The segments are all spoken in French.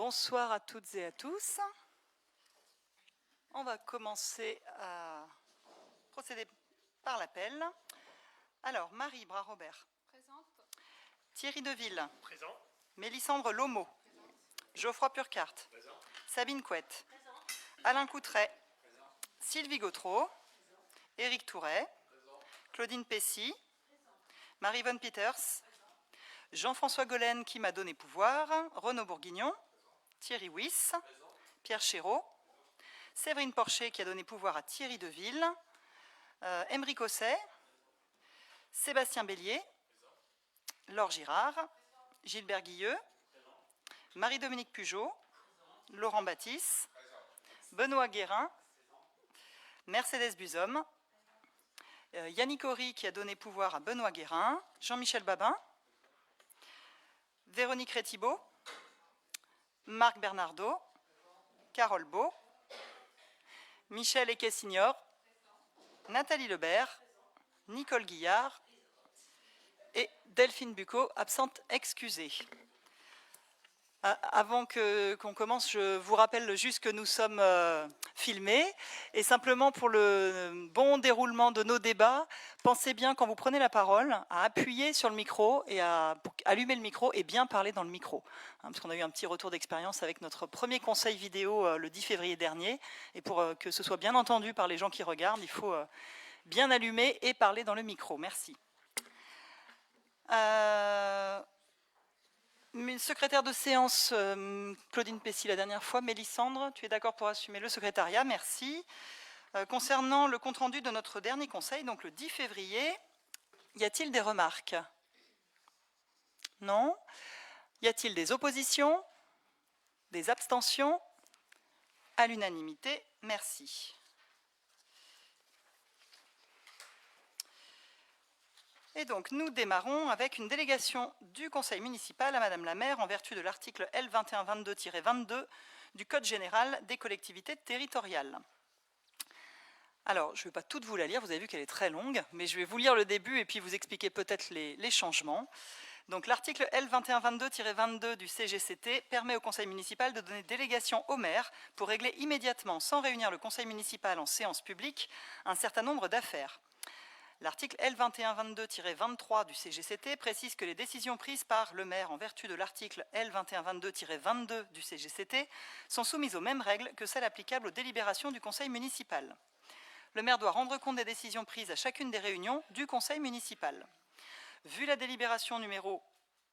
Bonsoir à toutes et à tous. On va commencer à procéder par l'appel. Alors, Marie Bras-Robert. Présente. Thierry Deville. Présent. Mélissandre Lomo. Geoffroy Purcart. Présent. Sabine Couette. Présent. Alain Coutret. Présent. Sylvie Gautreau. Éric Touret. Présent. Claudine Pessy. Présent. Marie-Vonne Peters. Jean-François Golen qui m'a donné pouvoir. Renaud Bourguignon. Présent. Thierry Wyss. Présent. Pierre Chéreau. Séverine Porcher qui a donné pouvoir à Thierry Deville. Émeric Osset. Sébastien Bélier. Présent. Laure Girard. Présent. Gilbert Guilleux. Présent. Marie-Dominique Pujot. Présent. Laurent Baptiste. Présent. Benoît Guérin. Présent. Mercedes Buzom. Yannick Horry qui a donné pouvoir à Benoît Guérin. Jean-Michel Babin. Véronique Rétibaud. Marc Bernardo. Carole Beau. Michel Equet-Signor. Nathalie Lebert. Nicole Guillard. Et Delphine Bucco, absente excusée. Avant qu'on commence, je vous rappelle juste que nous sommes filmés. Et simplement pour le bon déroulement de nos débats, pensez bien quand vous prenez la parole à appuyer sur le micro et à allumer le micro et bien parler dans le micro. Parce qu'on a eu un petit retour d'expérience avec notre premier conseil vidéo le 10 février dernier. Et pour que ce soit bien entendu par les gens qui regardent, il faut bien allumer et parler dans le micro. Merci. Secrétaire de séance, Claudine Pessy la dernière fois. Mélissandre, tu es d'accord pour assumer le secrétariat? Merci. Concernant le compte-rendu de notre dernier conseil, donc le 10 février, y a-t-il des remarques? Non. Y a-t-il des oppositions? Des abstentions? À l'unanimité, merci. Et donc, nous démarrons avec une délégation du conseil municipal à Madame la maire en vertu de l'article L2122-22 du Code général des collectivités territoriales. Alors, je ne vais pas toute vous la lire, vous avez vu qu'elle est très longue, mais je vais vous lire le début et puis vous expliquer peut-être les changements. Donc, l'article L2122-22 du CGCT permet au conseil municipal de donner délégation au maire pour régler immédiatement, sans réunir le conseil municipal en séance publique, un certain nombre d'affaires. L'article L2122-23 du CGCT précise que les décisions prises par le maire en vertu de l'article L2122-22 du CGCT sont soumises aux mêmes règles que celles applicables aux délibérations du conseil municipal. Le maire doit rendre compte des décisions prises à chacune des réunions du conseil municipal. Vu la délibération numéro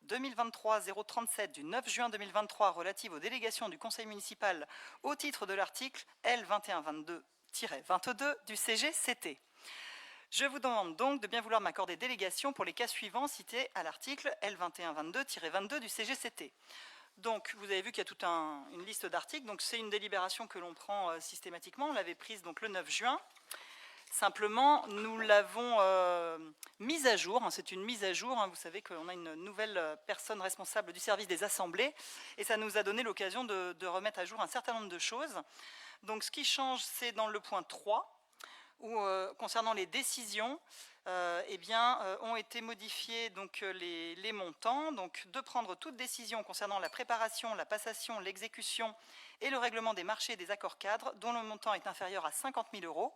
2023-037 du 9 juin 2023 relative aux délégations du conseil municipal au titre de l'article L2122-22 du CGCT. Je vous demande donc de bien vouloir m'accorder délégation pour les cas suivants cités à l'article L2122-22 du CGCT. Donc, vous avez vu qu'il y a toute une liste d'articles. Donc, c'est une délibération que l'on prend systématiquement. On l'avait prise donc, le 9 juin. Simplement, nous l'avons mise à jour. C'est une mise à jour. Vous savez qu'on a une nouvelle personne responsable du service des assemblées. Et ça nous a donné l'occasion de remettre à jour un certain nombre de choses. Donc, ce qui change, c'est dans le point 3. Où, concernant les décisions, ont été modifiés donc, les montants, donc de prendre toute décision concernant la préparation, la passation, l'exécution et le règlement des marchés et des accords cadres dont le montant est inférieur à 50 000 €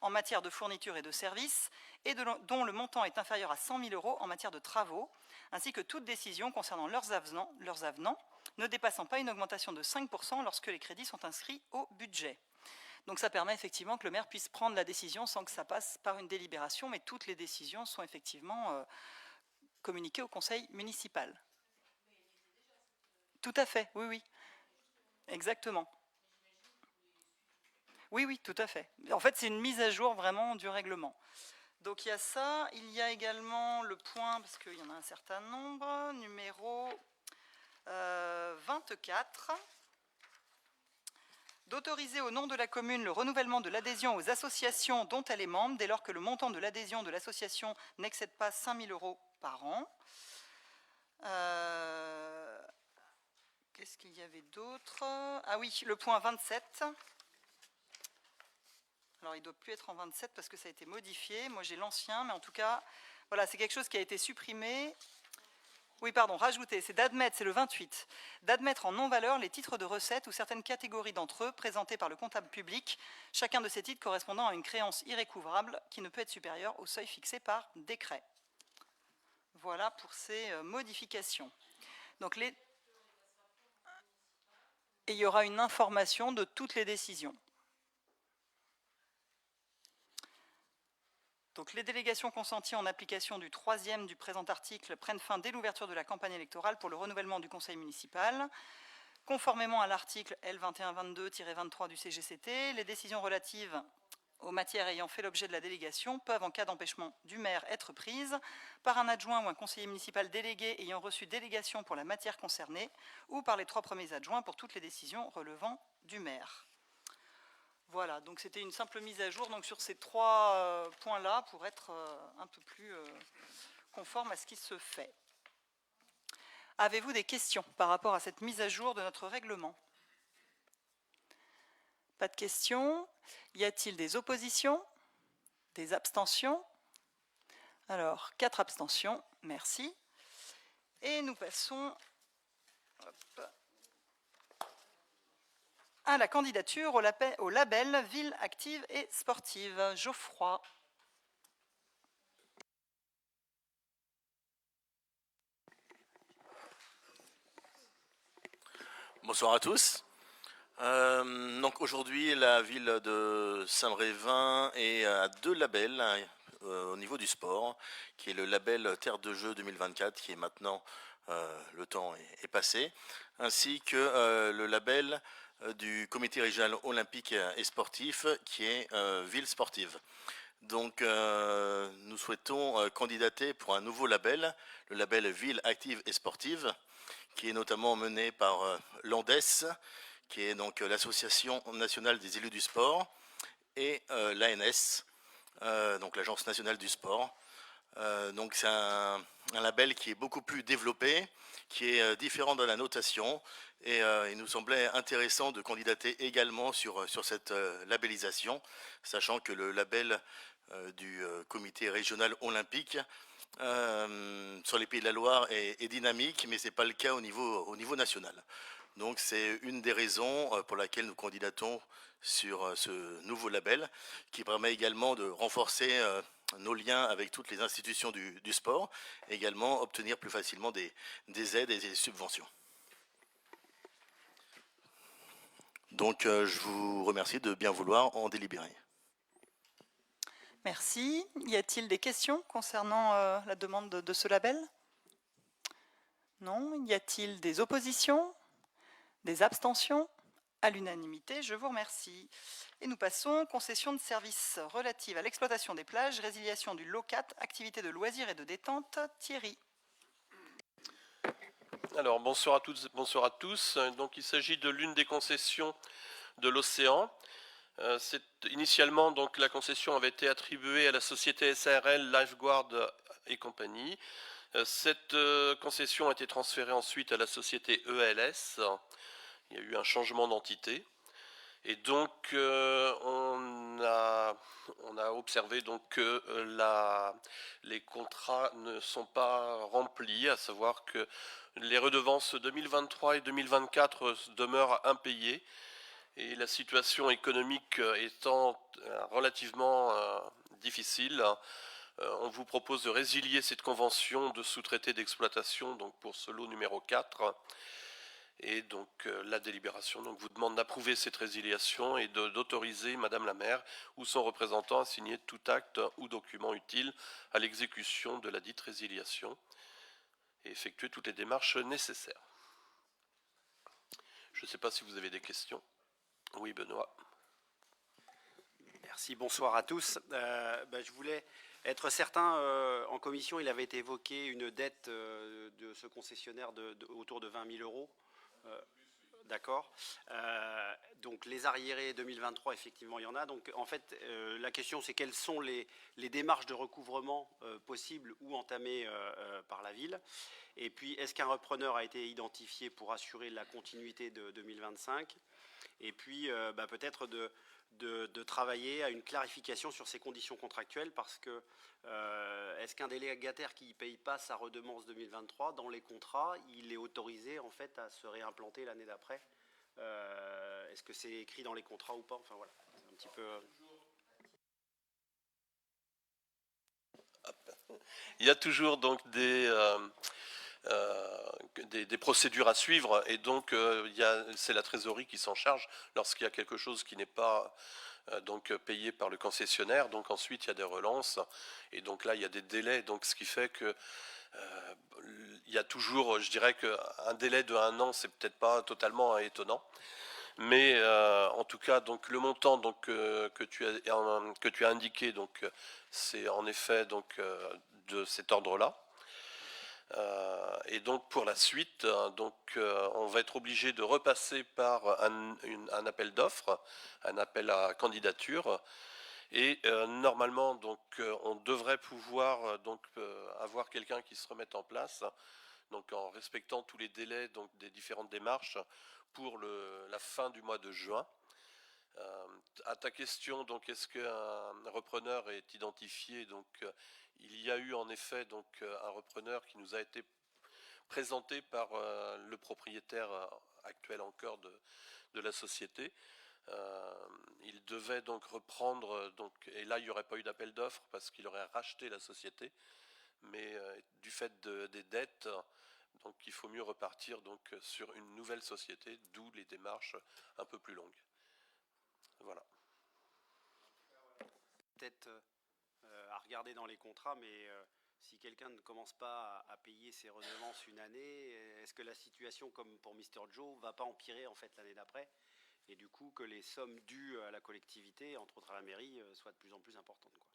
en matière de fournitures et de services et dont le montant est inférieur à 100 000 € en matière de travaux, ainsi que toute décision concernant leurs avenants ne dépassant pas une augmentation de 5 % lorsque les crédits sont inscrits au budget. Donc ça permet effectivement que le maire puisse prendre la décision sans que ça passe par une délibération, mais toutes les décisions sont effectivement communiquées au conseil municipal. Tout à fait, oui, oui. Exactement. Oui, oui, tout à fait. En fait, c'est une mise à jour vraiment du règlement. Donc il y a ça, il y a également le point, parce qu'il y en a un certain nombre, numéro 24. D'autoriser au nom de la commune le renouvellement de l'adhésion aux associations dont elle est membre dès lors que le montant de l'adhésion de l'association n'excède pas 5 000 € par an. Qu'est-ce qu'il y avait d'autre? Ah oui, le point 27. Alors il ne doit plus être en 27 parce que ça a été modifié. Moi j'ai l'ancien, mais en tout cas, voilà, c'est quelque chose qui a été supprimé. Oui, pardon, rajouter, c'est d'admettre, c'est le 28, d'admettre en non-valeur les titres de recettes ou certaines catégories d'entre eux présentés par le comptable public, chacun de ces titres correspondant à une créance irrécouvrable qui ne peut être supérieure au seuil fixé par décret. Voilà pour ces modifications. Donc et il y aura une information de toutes les décisions. Donc, les délégations consenties en application du 3e du présent article prennent fin dès l'ouverture de la campagne électorale pour le renouvellement du conseil municipal. Conformément à l'article L2122-23 du CGCT, les décisions relatives aux matières ayant fait l'objet de la délégation peuvent, en cas d'empêchement du maire, être prises par un adjoint ou un conseiller municipal délégué ayant reçu délégation pour la matière concernée ou par les 3 premiers adjoints pour toutes les décisions relevant du maire. Voilà, donc c'était une simple mise à jour donc sur ces 3 points-là pour être un peu plus conforme à ce qui se fait. Avez-vous des questions par rapport à cette mise à jour de notre règlement? Pas de questions. Y a-t-il des oppositions? Des abstentions? Alors, 4 abstentions, merci. Et nous passons à la candidature au label Ville active et sportive. Geoffroy. Bonsoir à tous. Donc aujourd'hui, la ville de Saint-Brévin est à 2 labels au niveau du sport, qui est le label Terre de Jeux 2024, qui est maintenant, le temps est passé, ainsi que le label du comité régional olympique et sportif, qui est ville sportive. Donc nous souhaitons candidater pour un nouveau label, le label Ville active et sportive, qui est notamment mené par l'ANDES, qui est donc l'Association nationale des élus du sport, et l'ANS, donc l'Agence nationale du sport. Donc c'est un label qui est beaucoup plus développé, qui est différent dans la notation, et il nous semblait intéressant de candidater également sur cette labellisation, sachant que le label du comité régional olympique sur les Pays de la Loire est dynamique, mais ce n'est pas le cas au niveau national. Donc c'est une des raisons pour laquelle nous candidatons sur ce nouveau label, qui permet également de renforcer nos liens avec toutes les institutions du sport, et également obtenir plus facilement des aides et des subventions. Donc je vous remercie de bien vouloir en délibérer. Merci. Y a-t-il des questions concernant la demande de ce label? Non. Y a-t-il des oppositions? Des abstentions? À l'unanimité, je vous remercie. Et nous passons concession de services relative à l'exploitation des plages, résiliation du LOCAT, activités de loisirs et de détente. Thierry. Alors bonsoir à toutes, bonsoir à tous. Donc il s'agit de l'une des concessions de l'océan. Initialement, donc, la concession avait été attribuée à la société SARL Lifeguard et compagnie. Cette concession a été transférée ensuite à la société ELS. Il y a eu un changement d'entité. Et donc, on a observé donc, que les contrats ne sont pas remplis, à savoir que les redevances 2023 et 2024 demeurent impayées. Et la situation économique étant relativement difficile, on vous propose de résilier cette convention de sous-traité d'exploitation donc pour ce lot numéro 4. Et donc la délibération vous demande d'approuver cette résiliation et d'autoriser Madame la maire ou son représentant à signer tout acte ou document utile à l'exécution de la dite résiliation et effectuer toutes les démarches nécessaires. Je ne sais pas si vous avez des questions. Oui, Benoît. Merci, bonsoir à tous. Je voulais être certain, en commission, il avait été évoqué une dette de ce concessionnaire autour de 20 000 euros. D'accord. Donc les arriérés 2023, effectivement, il y en a. Donc en fait, la question, c'est quelles sont les démarches de recouvrement possibles ou entamées par la ville. Et puis, est-ce qu'un repreneur a été identifié pour assurer la continuité de 2025 ? Et puis, peut-être de de travailler à une clarification sur ces conditions contractuelles parce que est-ce qu'un délégataire qui ne paye pas sa redevance 2023, dans les contrats, il est autorisé en fait à se réimplanter l'année d'après? Est-ce que c'est écrit dans les contrats ou pas? Enfin voilà, c'est un petit peu... Il y a toujours donc des procédures à suivre et donc c'est la trésorerie qui s'en charge lorsqu'il y a quelque chose qui n'est pas donc payé par le concessionnaire. Donc ensuite il y a des relances et donc là il y a des délais, donc ce qui fait que il y a toujours, je dirais qu'un délai de 1 an, c'est peut-être pas totalement étonnant, mais en tout cas donc le montant donc que tu as indiqué, donc c'est en effet donc de cet ordre-là. Et donc pour la suite, donc on va être obligé de repasser par un appel d'offres, un appel à candidature, et normalement donc on devrait pouvoir donc avoir quelqu'un qui se remette en place, donc en respectant tous les délais donc des différentes démarches pour la fin du mois de juin. À ta question, donc est-ce qu'un repreneur est identifié? Donc il y a eu en effet donc un repreneur qui nous a été présenté par le propriétaire actuel encore de la société. Il devait donc reprendre, donc, et là il n'y aurait pas eu d'appel d'offres parce qu'il aurait racheté la société, mais du fait des dettes, donc il faut mieux repartir donc sur une nouvelle société, d'où les démarches un peu plus longues. Voilà. Peut-être à regarder dans les contrats, mais si quelqu'un ne commence pas à payer ses redevances une année, est-ce que la situation, comme pour Mr. Joe, va pas empirer en fait l'année d'après? Et du coup, que les sommes dues à la collectivité, entre autres à la mairie, soient de plus en plus importantes, quoi.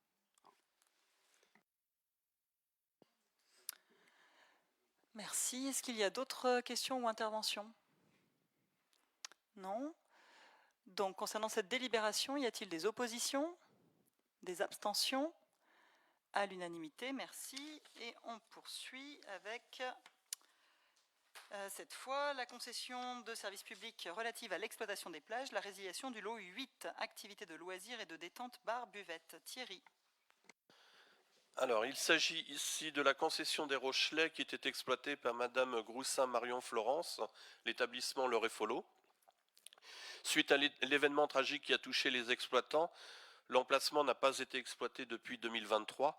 Merci. Est-ce qu'il y a d'autres questions ou interventions? Non. Donc, concernant cette délibération, y a-t-il des oppositions? Des abstentions? À l'unanimité, merci. Et on poursuit avec, cette fois, la concession de services publics relative à l'exploitation des plages, la résiliation du lot 8, activités de loisirs et de détente bar buvette. Thierry. Alors, il s'agit ici de la concession des Rochelais qui était exploitée par Madame Groussin Marion Florence, l'établissement Le Réfolo. Suite à l'événement tragique qui a touché les exploitants, l'emplacement n'a pas été exploité depuis 2023.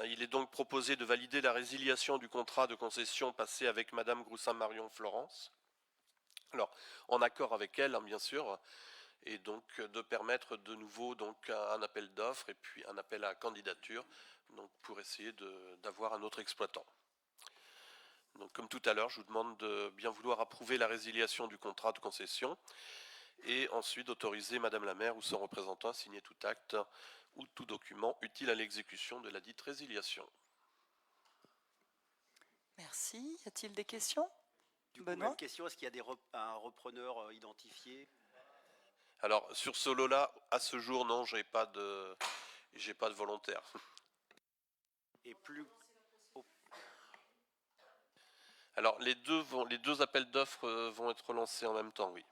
Il est donc proposé de valider la résiliation du contrat de concession passé avec Madame Groussin Marion Florence. Alors, en accord avec elle, bien sûr, et donc de permettre de nouveau donc un appel d'offres et puis un appel à candidature, donc pour essayer d'avoir un autre exploitant. Donc comme tout à l'heure, je vous demande de bien vouloir approuver la résiliation du contrat de concession et ensuite d'autoriser Madame la maire ou son représentant à signer tout acte ou tout document utile à l'exécution de la dite résiliation. Merci. Y a-t-il des questions? Du coup, même question, est-ce qu'il y a un repreneur identifié? Alors sur ce lot-là, à ce jour, non, j'ai pas de volontaire. Et plus... Alors les deux appels d'offres vont être lancés en même temps, oui.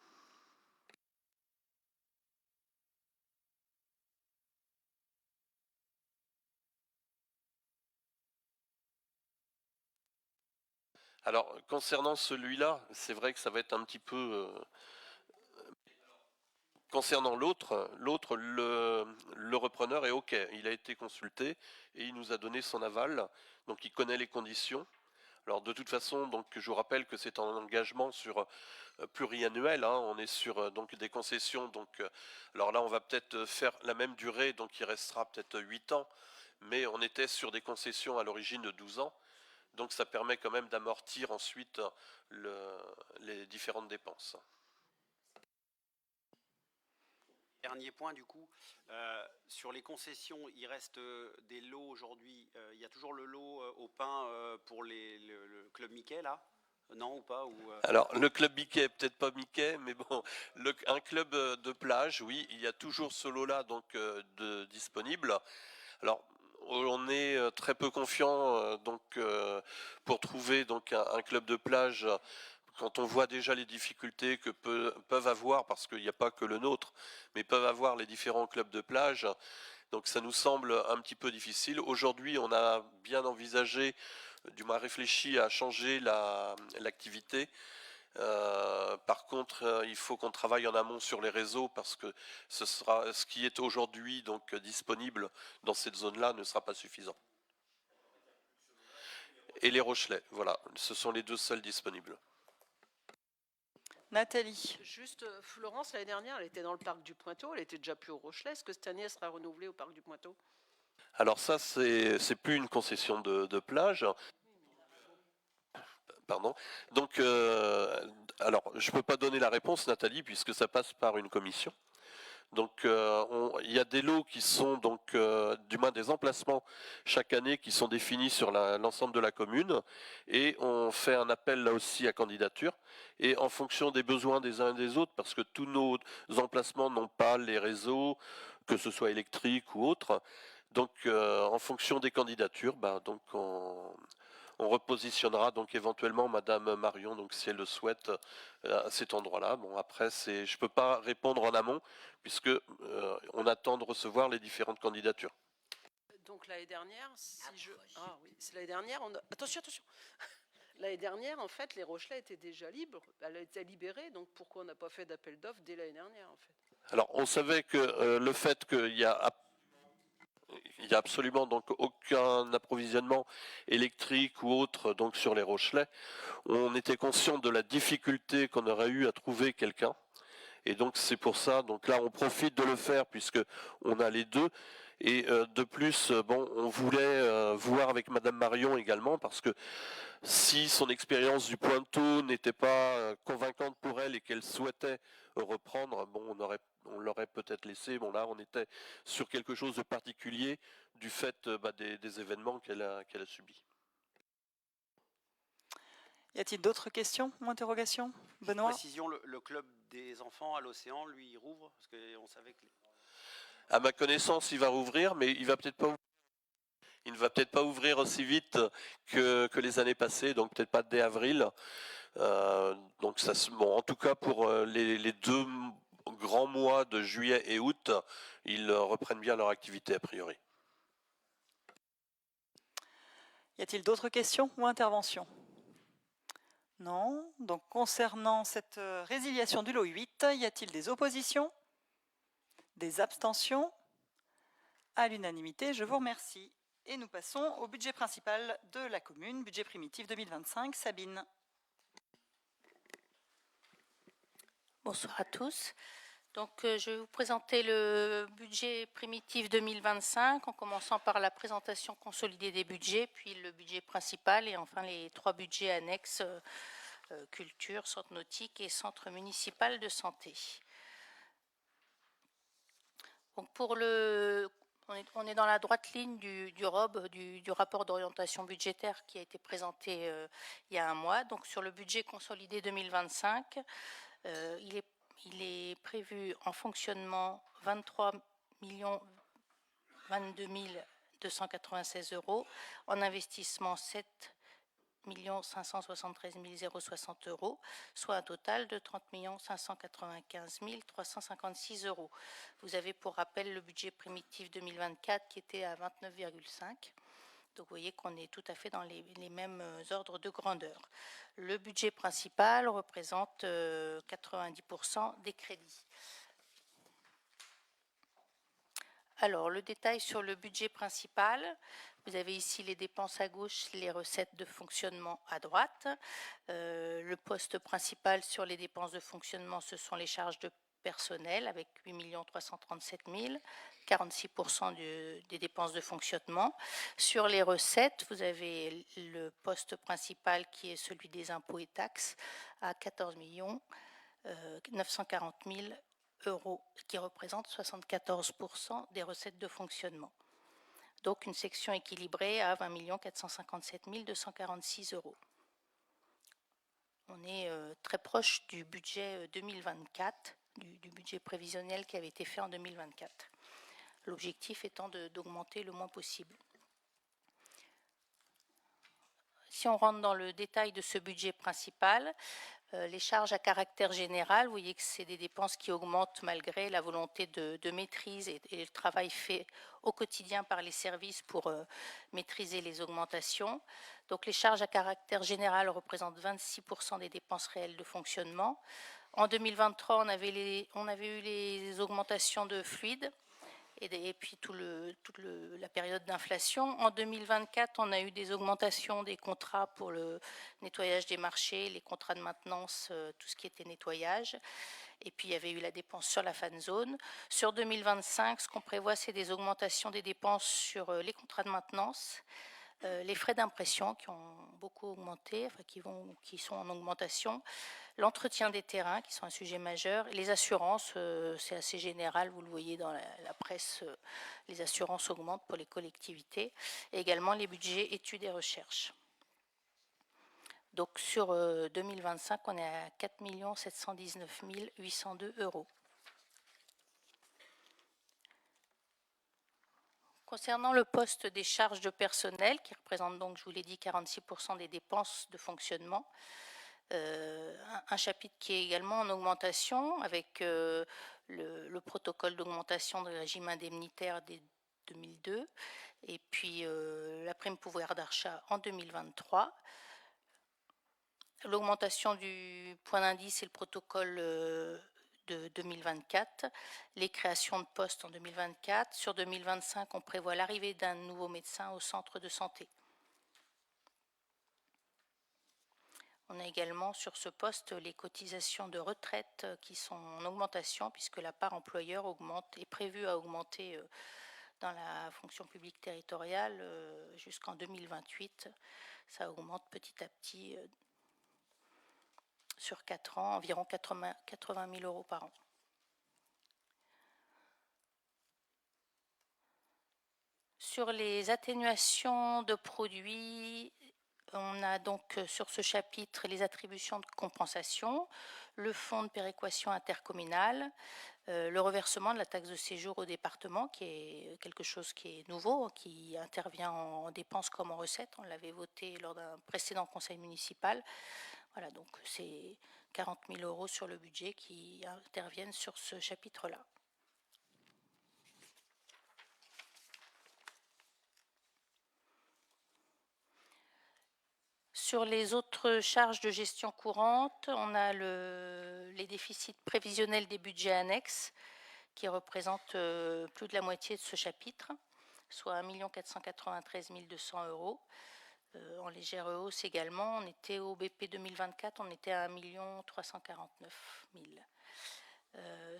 Alors concernant celui-là, c'est vrai que ça va être un petit peu... Concernant l'autre, le repreneur est OK. Il a été consulté et il nous a donné son aval, donc il connaît les conditions. Alors de toute façon, donc je vous rappelle que c'est un engagement sur pluriannuel, hein, on est sur donc des concessions, donc alors là on va peut-être faire la même durée, donc il restera peut-être 8 ans, mais on était sur des concessions à l'origine de 12 ans, donc ça permet quand même d'amortir ensuite les différentes dépenses. Dernier point du coup, sur les concessions, il reste des lots aujourd'hui. Il y a toujours le lot au pain pour le club Mickey là? Non ou pas ou, Alors le club Mickey, peut-être pas Mickey, mais bon, un club de plage, oui, il y a toujours ce lot-là donc disponible. Alors on est très peu confiant donc pour trouver donc un club de plage quand on voit déjà les difficultés que peuvent avoir, parce qu'il n'y a pas que le nôtre, mais peuvent avoir les différents clubs de plage, donc ça nous semble un petit peu difficile. Aujourd'hui, on a bien envisagé, du moins réfléchi à changer l'activité. Par contre, il faut qu'on travaille en amont sur les réseaux parce que ce qui est aujourd'hui donc disponible dans cette zone-là ne sera pas suffisant. Et les Rochelais, voilà, ce sont les deux seuls disponibles. Nathalie. Juste, Florence, l'année dernière, elle était dans le parc du Pointeau, elle était déjà plus au Rochelet. Est-ce que cette année, elle sera renouvelée au parc du Pointeau? Alors ça, c'est plus une concession de plage. Pardon. Donc, alors, je ne peux pas donner la réponse, Nathalie, puisque ça passe par une commission. Donc, il y a des lots qui sont donc, du moins des emplacements chaque année qui sont définis sur l'ensemble de la commune, et on fait un appel là aussi à candidature. Et en fonction des besoins des uns et des autres, parce que tous nos emplacements n'ont pas les réseaux, que ce soit électriques ou autres. Donc, en fonction des candidatures, donc on repositionnera donc éventuellement Madame Marion, donc si elle le souhaite, à cet endroit-là. Bon, après, je peux pas répondre en amont puisque on attend de recevoir les différentes candidatures. Donc l'année dernière, c'est l'année dernière. Attention. L'année dernière, en fait, les Rochelais étaient déjà libres. Elle a été libérée, donc pourquoi on n'a pas fait d'appel d'offres dès l'année dernière, en fait? Alors, on savait que le fait qu'il y a absolument donc aucun approvisionnement électrique ou autre donc sur les Rochelais, on était conscient de la difficulté qu'on aurait eu à trouver quelqu'un. Et donc c'est pour ça, donc là on profite de le faire puisque on a les deux. Et de plus, on voulait voir avec Madame Marion également, parce que si son expérience du Pointeau n'était pas convaincante pour elle et qu'elle souhaitait reprendre, on l'aurait peut-être laissé. Bon, là on était sur quelque chose de particulier du fait des événements qu'elle a subis. Y a-t-il d'autres questions ou interrogations? Benoît? Précision, le club des enfants à l'océan, lui, il rouvre parce qu'on savait que... À ma connaissance, il va rouvrir, mais il ne va peut-être pas ouvrir aussi vite que les années passées, donc peut-être pas dès avril. Donc ça, en tout cas pour les 2 grands mois de juillet et août, ils reprennent bien leur activité a priori. Y a-t-il d'autres questions ou interventions? Non. Donc concernant cette résiliation du lot 8, y a-t-il des oppositions? Des abstentions? À l'unanimité, je vous remercie. Et nous passons au budget principal de la commune, budget primitif 2025. Sabine. Bonsoir à tous. Donc, je vais vous présenter le budget primitif 2025 en commençant par la présentation consolidée des budgets, puis le budget principal et enfin les 3 budgets annexes, culture, centre nautique et centre municipal de santé. Donc on est dans la droite ligne du rapport d'orientation budgétaire qui a été présenté il y a un mois. Donc sur le budget consolidé 2025, il est prévu en fonctionnement 23 22 296 €, en investissement 7 573 060 €, soit un total de 30 595 356 €. Vous avez pour rappel le budget primitif 2024 qui était à 29,5. Donc vous voyez qu'on est tout à fait dans les mêmes ordres de grandeur. Le budget principal représente 90% des crédits. Alors, le détail sur le budget principal. Vous avez ici les dépenses à gauche, les recettes de fonctionnement à droite. Le poste principal sur les dépenses de fonctionnement, ce sont les charges de personnel avec 8 337 000, 46% des dépenses de fonctionnement. Sur les recettes, vous avez le poste principal qui est celui des impôts et taxes à 14 940 000 €, qui représente 74% des recettes de fonctionnement. Donc une section équilibrée à 20 457 246 €. On est très proche du budget 2024, du budget prévisionnel qui avait été fait en 2024. L'objectif étant d'augmenter le moins possible. Si on rentre dans le détail de ce budget principal, Les charges à caractère général, vous voyez que c'est des dépenses qui augmentent malgré la volonté de maîtrise et le travail fait au quotidien par les services pour maîtriser les augmentations. Donc les charges à caractère général représentent 26% des dépenses réelles de fonctionnement. En 2023, on avait eu les augmentations de fluides et puis toute la période d'inflation. En 2024, on a eu des augmentations des contrats pour le nettoyage des marchés, les contrats de maintenance, tout ce qui était nettoyage. Et puis il y avait eu la dépense sur la fan zone. Sur 2025, ce qu'on prévoit, c'est des augmentations des dépenses sur les contrats de maintenance, les frais d'impression qui ont beaucoup augmenté, enfin qui sont en augmentation, l'entretien des terrains qui sont un sujet majeur, et les assurances, c'est assez général, vous le voyez dans la presse, les assurances augmentent pour les collectivités, et également les budgets études et recherche. Donc sur 2025, on est à 4 719 802 euros. Concernant le poste des charges de personnel, qui représente donc, je vous l'ai dit, 46% des dépenses de fonctionnement, un chapitre qui est également en augmentation avec le protocole d'augmentation du régime indemnitaire dès 2002 et puis la prime pouvoir d'achat en 2023. L'augmentation du point d'indice et le protocole de 2024, les créations de postes en 2024. Sur 2025, on prévoit l'arrivée d'un nouveau médecin au centre de santé. On a également sur ce poste les cotisations de retraite qui sont en augmentation puisque la part employeur est prévue à augmenter dans la fonction publique territoriale jusqu'en 2028. Ça augmente petit à petit sur 4 ans, environ 80 000 euros par an. Sur les atténuations de produits, on a donc sur ce chapitre les attributions de compensation, le fonds de péréquation intercommunale, le reversement de la taxe de séjour au département, qui est quelque chose qui est nouveau, qui intervient en dépenses comme en recettes. On l'avait voté lors d'un précédent conseil municipal. Voilà, donc c'est 40 000 euros sur le budget qui interviennent sur ce chapitre-là. Sur les autres charges de gestion courante, on a les déficits prévisionnels des budgets annexes qui représentent plus de la moitié de ce chapitre, soit 1 493 200 euros. En légère hausse également, on était au BP 2024, on était à 1 349 000.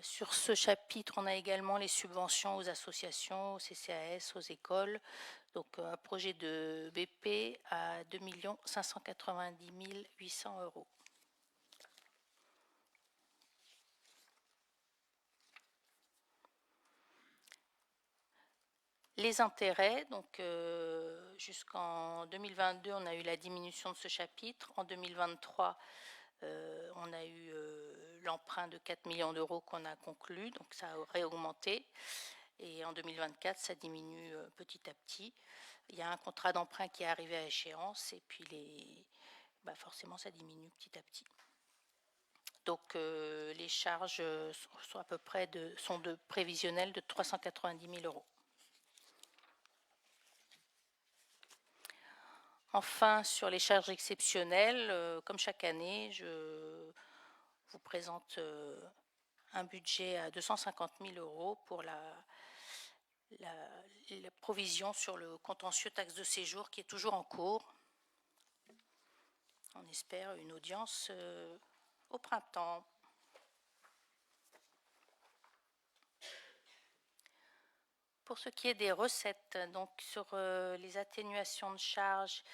Sur ce chapitre, on a également les subventions aux associations, aux CCAS, aux écoles. Donc un projet de BP à 2 590 800 euros. Les intérêts, donc jusqu'en 2022, on a eu la diminution de ce chapitre. En 2023, on a eu l'emprunt de 4 millions d'euros qu'on a conclu, donc ça aurait augmenté. Et en 2024, ça diminue petit à petit. Il y a un contrat d'emprunt qui est arrivé à échéance et puis forcément, ça diminue petit à petit. Donc les charges sont à peu près de prévisionnelles de 390 000 euros. Enfin, sur les charges exceptionnelles, comme chaque année, je vous présente un budget à 250 000 euros pour la provision sur le contentieux taxe de séjour qui est toujours en cours. On espère une audience au printemps. Pour ce qui est des recettes, donc sur les atténuations de charges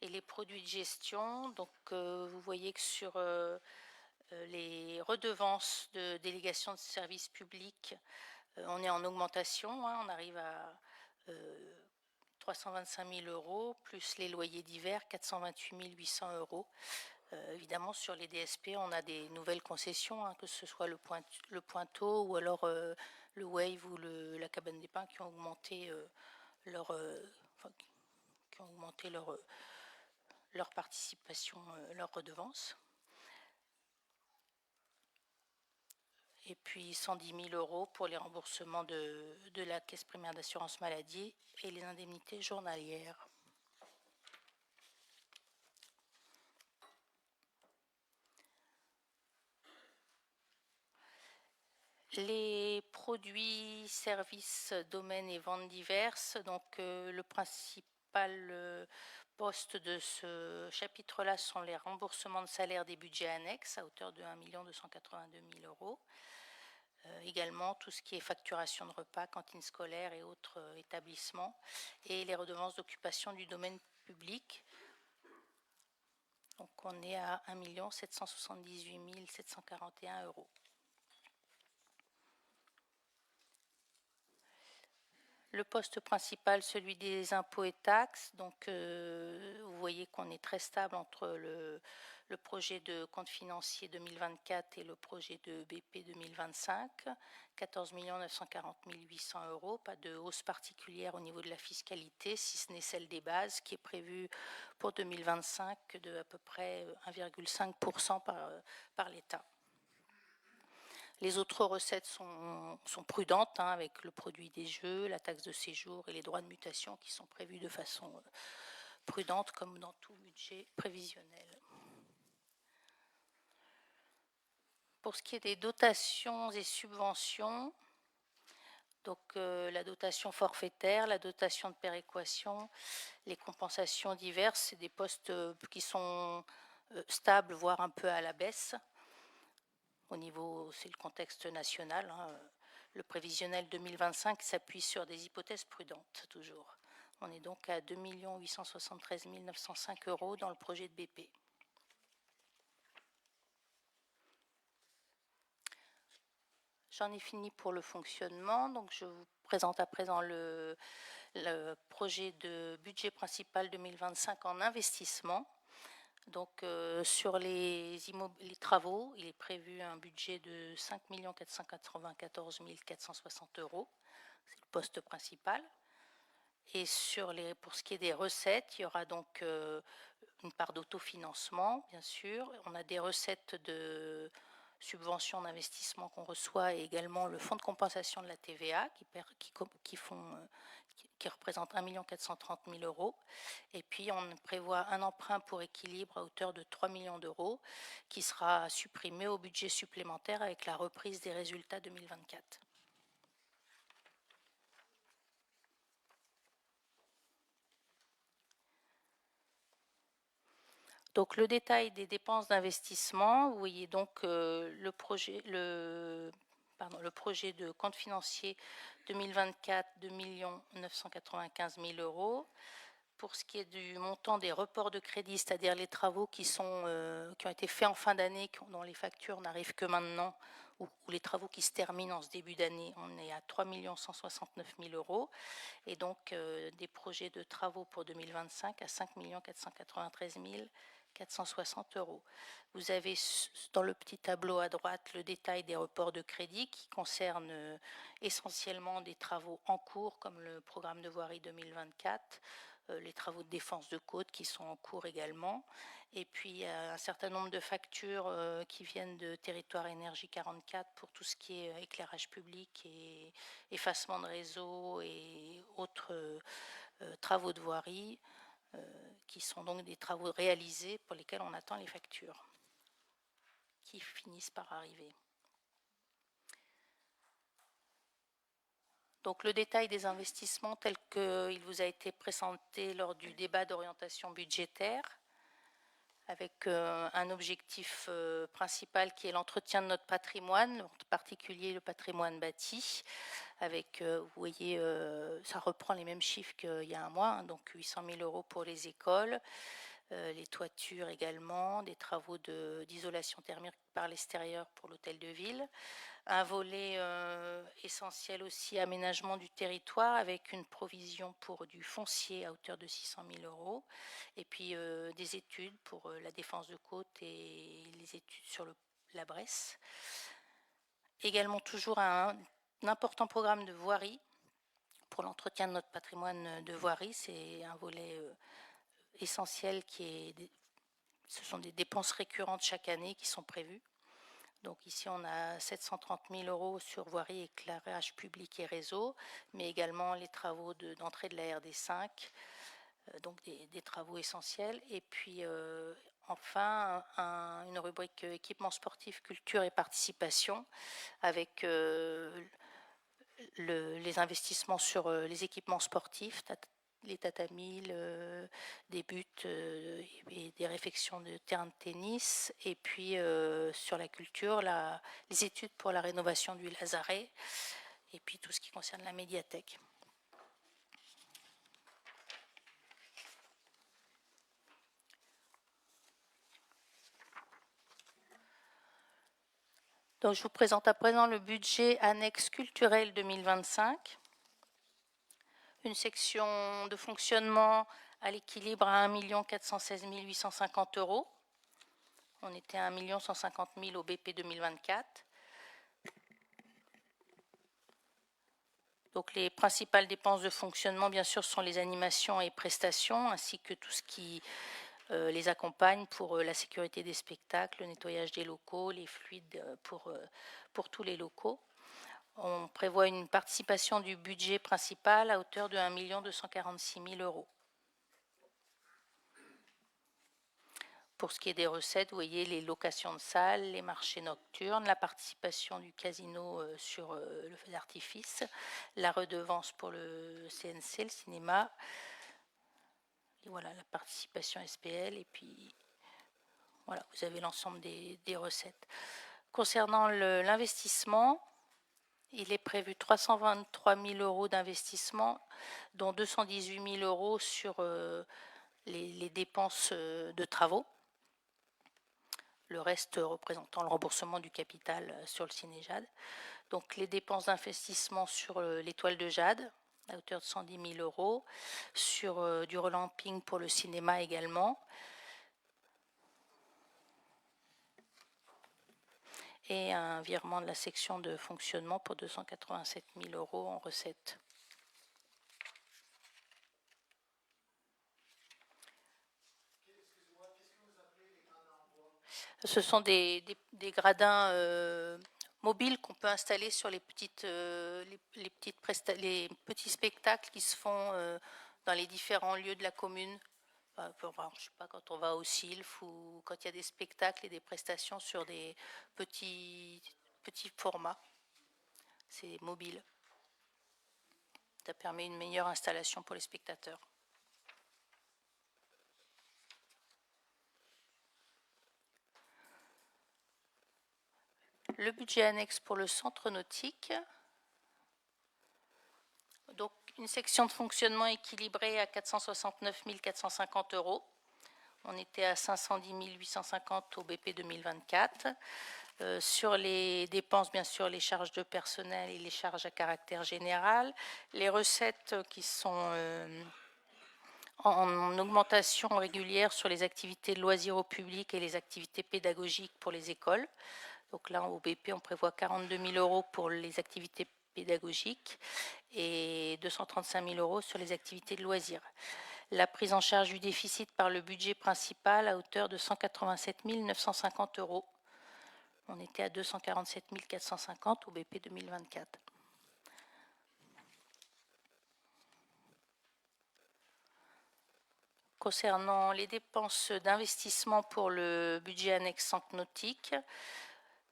et les produits de gestion, donc vous voyez que sur les redevances de délégation de services publics, on est en augmentation, on arrive à 325 000 euros, plus les loyers d'hiver, 428 800 euros. Évidemment, sur les DSP, on a des nouvelles concessions, que ce soit le Pointeau ou alors le Wave ou la Cabane des Pins qui ont augmenté leur participation, leur redevance. et puis 110 000 € pour les remboursements de la caisse primaire d'assurance maladie et les indemnités journalières. Les produits, services, domaines et ventes diverses, donc le principal poste de ce chapitre-là sont les remboursements de salaire des budgets annexes à hauteur de 1 282 000 €. Également tout ce qui est facturation de repas, cantine scolaire et autres établissements, et les redevances d'occupation du domaine public. Donc on est à 1 778 741 €. Le poste principal, celui des impôts et taxes, donc vous voyez qu'on est très stable entre le projet de compte financier 2024 et le projet de BP 2025, 14 940 800 €, pas de hausse particulière au niveau de la fiscalité, si ce n'est celle des bases qui est prévue pour 2025 de à peu près 1,5% par l'État. Les autres recettes sont prudentes, avec le produit des jeux, la taxe de séjour et les droits de mutation qui sont prévus de façon prudente comme dans tout budget prévisionnel. Pour ce qui est des dotations et subventions, donc la dotation forfaitaire, la dotation de péréquation, les compensations diverses, c'est des postes qui sont stables, voire un peu à la baisse. Au niveau, c'est le contexte national. Le prévisionnel 2025 s'appuie sur des hypothèses prudentes, toujours. On est donc à 2 873 905 € dans le projet de BP. J'en ai fini pour le fonctionnement, donc je vous présente à présent le projet de budget principal 2025 en investissement. Donc sur les travaux, il est prévu un budget de 5 494 460 €. C'est le poste principal. Et pour ce qui est des recettes, il y aura donc une part d'autofinancement, bien sûr. On a des recettes de subventions d'investissement qu'on reçoit et également le fonds de compensation de la TVA qui représente 1 430 000 €. Et puis on prévoit un emprunt pour équilibre à hauteur de 3 millions d'euros qui sera supprimé au budget supplémentaire avec la reprise des résultats 2024. Donc le détail des dépenses d'investissement, vous voyez donc le projet de compte financier 2024, 2 995 000 €. Pour ce qui est du montant des reports de crédit, c'est-à-dire les travaux qui ont été faits en fin d'année, dont les factures n'arrivent que maintenant, ou les travaux qui se terminent en ce début d'année, on est à 3 169 000 €. Et donc des projets de travaux pour 2025 à 5 493 460 €. Vous avez dans le petit tableau à droite le détail des reports de crédit qui concernent essentiellement des travaux en cours comme le programme de voirie 2024, les travaux de défense de côte qui sont en cours également, et puis un certain nombre de factures qui viennent de territoire énergie 44 pour tout ce qui est éclairage public et effacement de réseau et autres travaux de voirie, qui sont donc des travaux réalisés pour lesquels on attend les factures qui finissent par arriver. Donc le détail des investissements tel qu'il vous a été présenté lors du débat d'orientation budgétaire, avec un objectif principal qui est l'entretien de notre patrimoine, en particulier le patrimoine bâti, avec, vous voyez, ça reprend les mêmes chiffres qu'il y a un mois, donc 800 000 € pour les écoles, les toitures également, des travaux d'isolation thermique par l'extérieur pour l'hôtel de ville, un volet essentiel aussi, aménagement du territoire, avec une provision pour du foncier à hauteur de 600 000 €, et puis des études pour la défense de côte et les études sur la Bresse. Également toujours un important programme de voirie pour l'entretien de notre patrimoine de voirie. C'est un volet essentiel ce sont des dépenses récurrentes chaque année qui sont prévues. Donc ici, on a 730 000 euros sur voirie, éclairage public et réseau, mais également les travaux d'entrée de la RD5, donc des travaux essentiels. Et puis enfin, une rubrique équipement sportif, culture et participation, avec les investissements sur les équipements sportifs, les tatamis, des buts et des réfections de terrain de tennis, et puis sur la culture, les études pour la rénovation du Lazaret, et puis tout ce qui concerne la médiathèque. Donc, je vous présente à présent le budget annexe culturel 2025. Une section de fonctionnement à l'équilibre à 1 416 850 euros. On était à 1 150 000 au BP 2024. Donc les principales dépenses de fonctionnement, bien sûr, sont les animations et prestations, ainsi que tout ce qui les accompagne pour la sécurité des spectacles, le nettoyage des locaux, les fluides pour tous les locaux. On prévoit une participation du budget principal à hauteur de 1 246 000 euros. Pour ce qui est des recettes, vous voyez les locations de salles, les marchés nocturnes, la participation du casino sur le feu d'artifice, la redevance pour le CNC, le cinéma, et voilà la participation SPL, et puis voilà, vous avez l'ensemble des recettes. Concernant l'investissement, il est prévu 323 000 euros d'investissement, dont 218 000 euros sur les dépenses de travaux. Le reste représentant le remboursement du capital sur le Ciné-Jade. Donc les dépenses d'investissement sur l'étoile de Jade, à hauteur de 110 000 euros, sur du relamping pour le cinéma également, et un virement de la section de fonctionnement pour 287 000 euros en recettes. Ce sont des gradins mobiles qu'on peut installer sur les petits spectacles qui se font dans les différents lieux de la commune. Je ne sais pas, quand on va au SILF ou quand il y a des spectacles et des prestations sur des petits formats. C'est mobile. Ça permet une meilleure installation pour les spectateurs. Le budget annexe pour le centre nautique. Donc, une section de fonctionnement équilibrée à 469 450 euros. On était à 510 850 au BP 2024. Sur les dépenses, bien sûr, les charges de personnel et les charges à caractère général. Les recettes qui sont en augmentation régulière sur les activités de loisirs au public et les activités pédagogiques pour les écoles. Donc là, au BP, on prévoit 42 000 euros pour les activités pédagogiques et 235 000 euros sur les activités de loisirs. La prise en charge du déficit par le budget principal à hauteur de 187 950 euros. On était à 247 450 au BP 2024. Concernant les dépenses d'investissement pour le budget annexe centre nautique,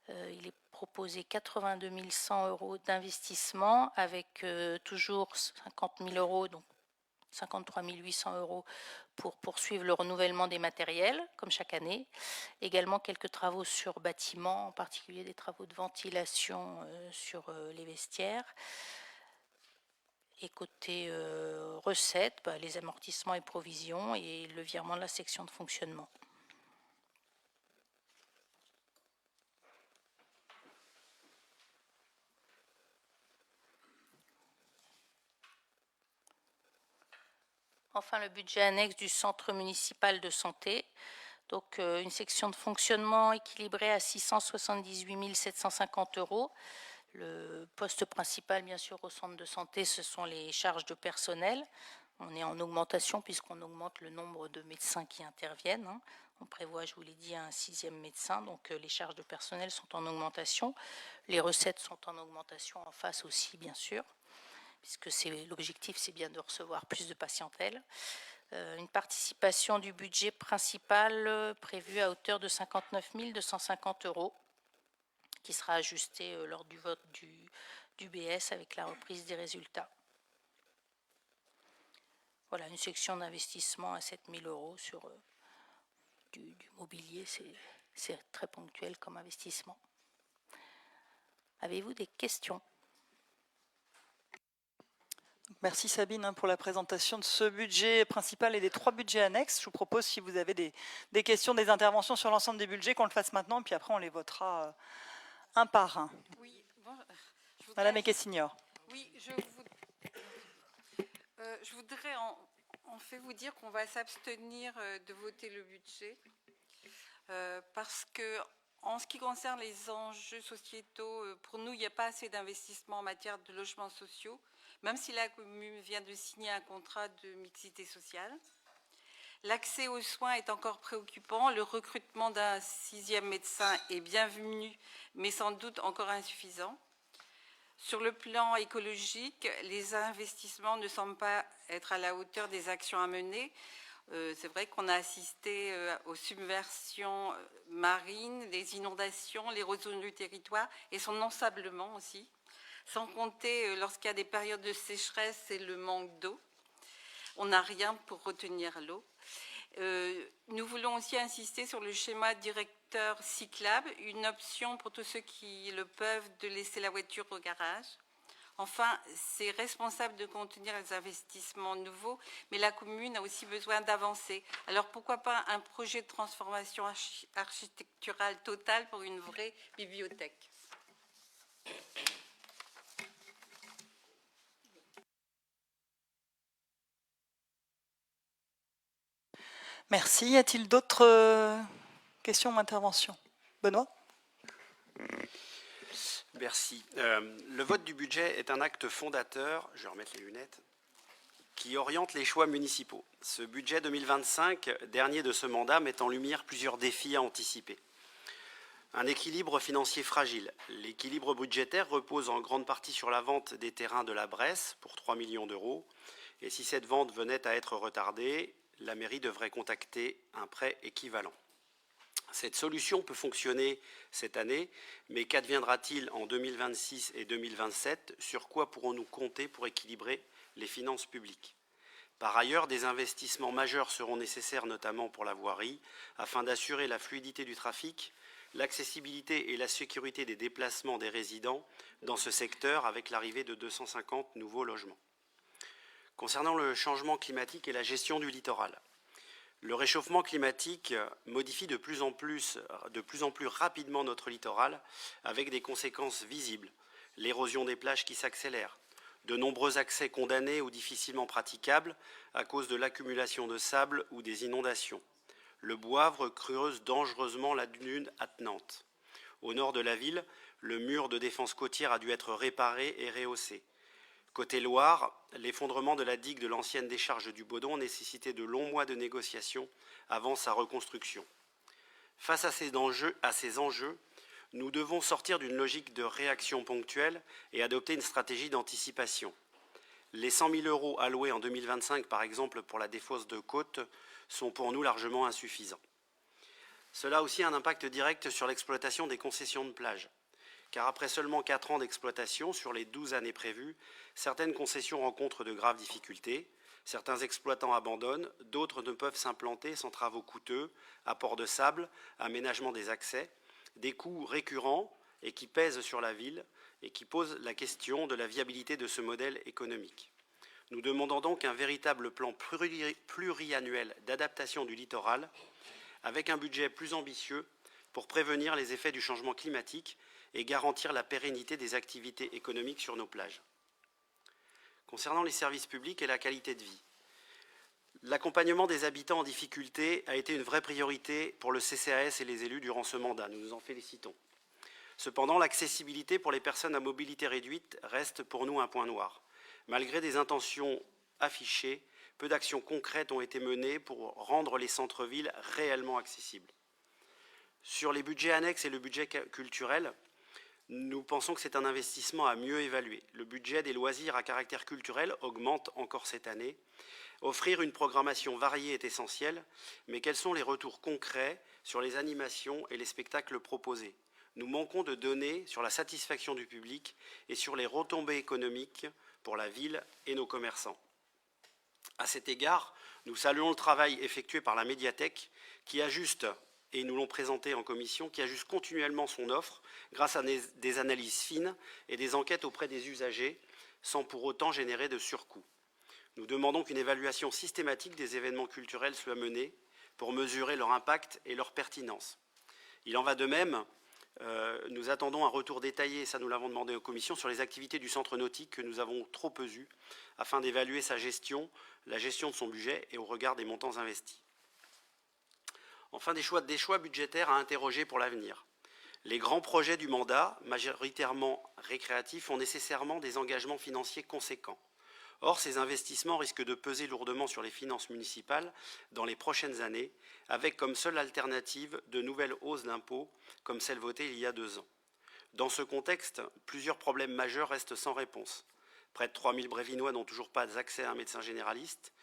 il est proposé 82 100 euros d'investissement avec toujours 50 000 euros, donc 53 800 euros pour poursuivre le renouvellement des matériels, comme chaque année. Également quelques travaux sur bâtiments, en particulier des travaux de ventilation sur les vestiaires. Et côté recettes, les amortissements et provisions et le virement de la section de fonctionnement. Enfin, le budget annexe du centre municipal de santé. Donc, une section de fonctionnement équilibrée à 678 750 euros. Le poste principal, bien sûr, au centre de santé, ce sont les charges de personnel. On est en augmentation puisqu'on augmente le nombre de médecins qui interviennent. On prévoit, je vous l'ai dit, un 6e médecin, donc les charges de personnel sont en augmentation. Les recettes sont en augmentation en face aussi, bien sûr, puisque l'objectif, c'est bien de recevoir plus de patientèle. Une participation du budget principal prévue à hauteur de 59 250 €, qui sera ajustée lors du vote du BS avec la reprise des résultats. Voilà, une section d'investissement à 7 000 € sur du mobilier, c'est très ponctuel comme investissement. Avez-vous des questions? Merci Sabine pour la présentation de ce budget principal et des 3 budgets annexes. Je vous propose, si vous avez des questions, des interventions sur l'ensemble des budgets, qu'on le fasse maintenant, puis après on les votera un par un. Oui, bon, Madame Equessignor. Oui, je voudrais en fait vous dire qu'on va s'abstenir de voter le budget parce que en ce qui concerne les enjeux sociétaux, pour nous, il n'y a pas assez d'investissement en matière de logements sociaux, même si la commune vient de signer un contrat de mixité sociale. L'accès aux soins est encore préoccupant. Le recrutement d'un 6e médecin est bienvenu, mais sans doute encore insuffisant. Sur le plan écologique, les investissements ne semblent pas être à la hauteur des actions à mener. C'est vrai qu'on a assisté aux submersions marines, les inondations, l'érosion du territoire et son ensablement aussi, sans compter lorsqu'il y a des périodes de sécheresse et le manque d'eau. On n'a rien pour retenir l'eau. Nous voulons aussi insister sur le schéma directeur cyclable, une option pour tous ceux qui le peuvent de laisser la voiture au garage. Enfin, c'est responsable de contenir les investissements nouveaux, mais la commune a aussi besoin d'avancer. Alors pourquoi pas un projet de transformation architecturale totale pour une vraie bibliothèque? Merci. Y a-t-il d'autres questions ou interventions? Benoît? Merci. Le vote du budget est un acte fondateur, je vais remettre les lunettes, qui oriente les choix municipaux. Ce budget 2025, dernier de ce mandat, met en lumière plusieurs défis à anticiper. Un équilibre financier fragile. L'équilibre budgétaire repose en grande partie sur la vente des terrains de la Bresse pour 3 millions d'euros. Et si cette vente venait à être retardée, la mairie devrait contacter un prêt équivalent. Cette solution peut fonctionner cette année, mais qu'adviendra-t-il en 2026 et 2027? Sur quoi pourrons-nous compter pour équilibrer les finances publiques? Par ailleurs, des investissements majeurs seront nécessaires, notamment pour la voirie, afin d'assurer la fluidité du trafic, l'accessibilité et la sécurité des déplacements des résidents dans ce secteur avec l'arrivée de 250 nouveaux logements. Concernant le changement climatique et la gestion du littoral, le réchauffement climatique modifie de plus en plus rapidement notre littoral avec des conséquences visibles. L'érosion des plages qui s'accélère, de nombreux accès condamnés ou difficilement praticables à cause de l'accumulation de sable ou des inondations. Le Boivre creuse dangereusement la dune attenante. Au nord de la ville, le mur de défense côtière a dû être réparé et rehaussé. Côté Loire, l'effondrement de la digue de l'ancienne décharge du Baudon a nécessité de longs mois de négociations avant sa reconstruction. Face à ces enjeux, nous devons sortir d'une logique de réaction ponctuelle et adopter une stratégie d'anticipation. Les 100 000 € alloués en 2025, par exemple, pour la défausse de côte, sont pour nous largement insuffisants. Cela a aussi un impact direct sur l'exploitation des concessions de plage. Car après seulement 4 ans d'exploitation sur les 12 années prévues, certaines concessions rencontrent de graves difficultés, certains exploitants abandonnent, d'autres ne peuvent s'implanter sans travaux coûteux, apport de sable, aménagement des accès, des coûts récurrents et qui pèsent sur la ville et qui posent la question de la viabilité de ce modèle économique. Nous demandons donc un véritable plan pluriannuel d'adaptation du littoral avec un budget plus ambitieux pour prévenir les effets du changement climatique et garantir la pérennité des activités économiques sur nos plages. Concernant les services publics et la qualité de vie, l'accompagnement des habitants en difficulté a été une vraie priorité pour le CCAS et les élus durant ce mandat. Nous nous en félicitons. Cependant, l'accessibilité pour les personnes à mobilité réduite reste pour nous un point noir. Malgré des intentions affichées, peu d'actions concrètes ont été menées pour rendre les centres-villes réellement accessibles. Sur les budgets annexes et le budget culturel, nous pensons que c'est un investissement à mieux évaluer. Le budget des loisirs à caractère culturel augmente encore cette année. Offrir une programmation variée est essentiel, mais quels sont les retours concrets sur les animations et les spectacles proposés? Nous manquons de données sur la satisfaction du public et sur les retombées économiques pour la ville et nos commerçants. À cet égard, nous saluons le travail effectué par la médiathèque qui ajuste, et nous l'ont présenté en commission, qui ajuste continuellement son offre grâce à des analyses fines et des enquêtes auprès des usagers, sans pour autant générer de surcoûts. Nous demandons qu'une évaluation systématique des événements culturels soit menée pour mesurer leur impact et leur pertinence. Il en va de même, nous attendons un retour détaillé, ça nous l'avons demandé aux commissions, sur les activités du centre nautique que nous avons trop peu eues, afin d'évaluer sa gestion, la gestion de son budget et au regard des montants investis. Enfin, des choix budgétaires à interroger pour l'avenir. Les grands projets du mandat, majoritairement récréatifs, ont nécessairement des engagements financiers conséquents. Or, ces investissements risquent de peser lourdement sur les finances municipales dans les prochaines années, avec comme seule alternative de nouvelles hausses d'impôts, comme celle votée il y a 2 ans. Dans ce contexte, plusieurs problèmes majeurs restent sans réponse. Près de 3000 Brévinois n'ont toujours pas accès à un médecin généraliste.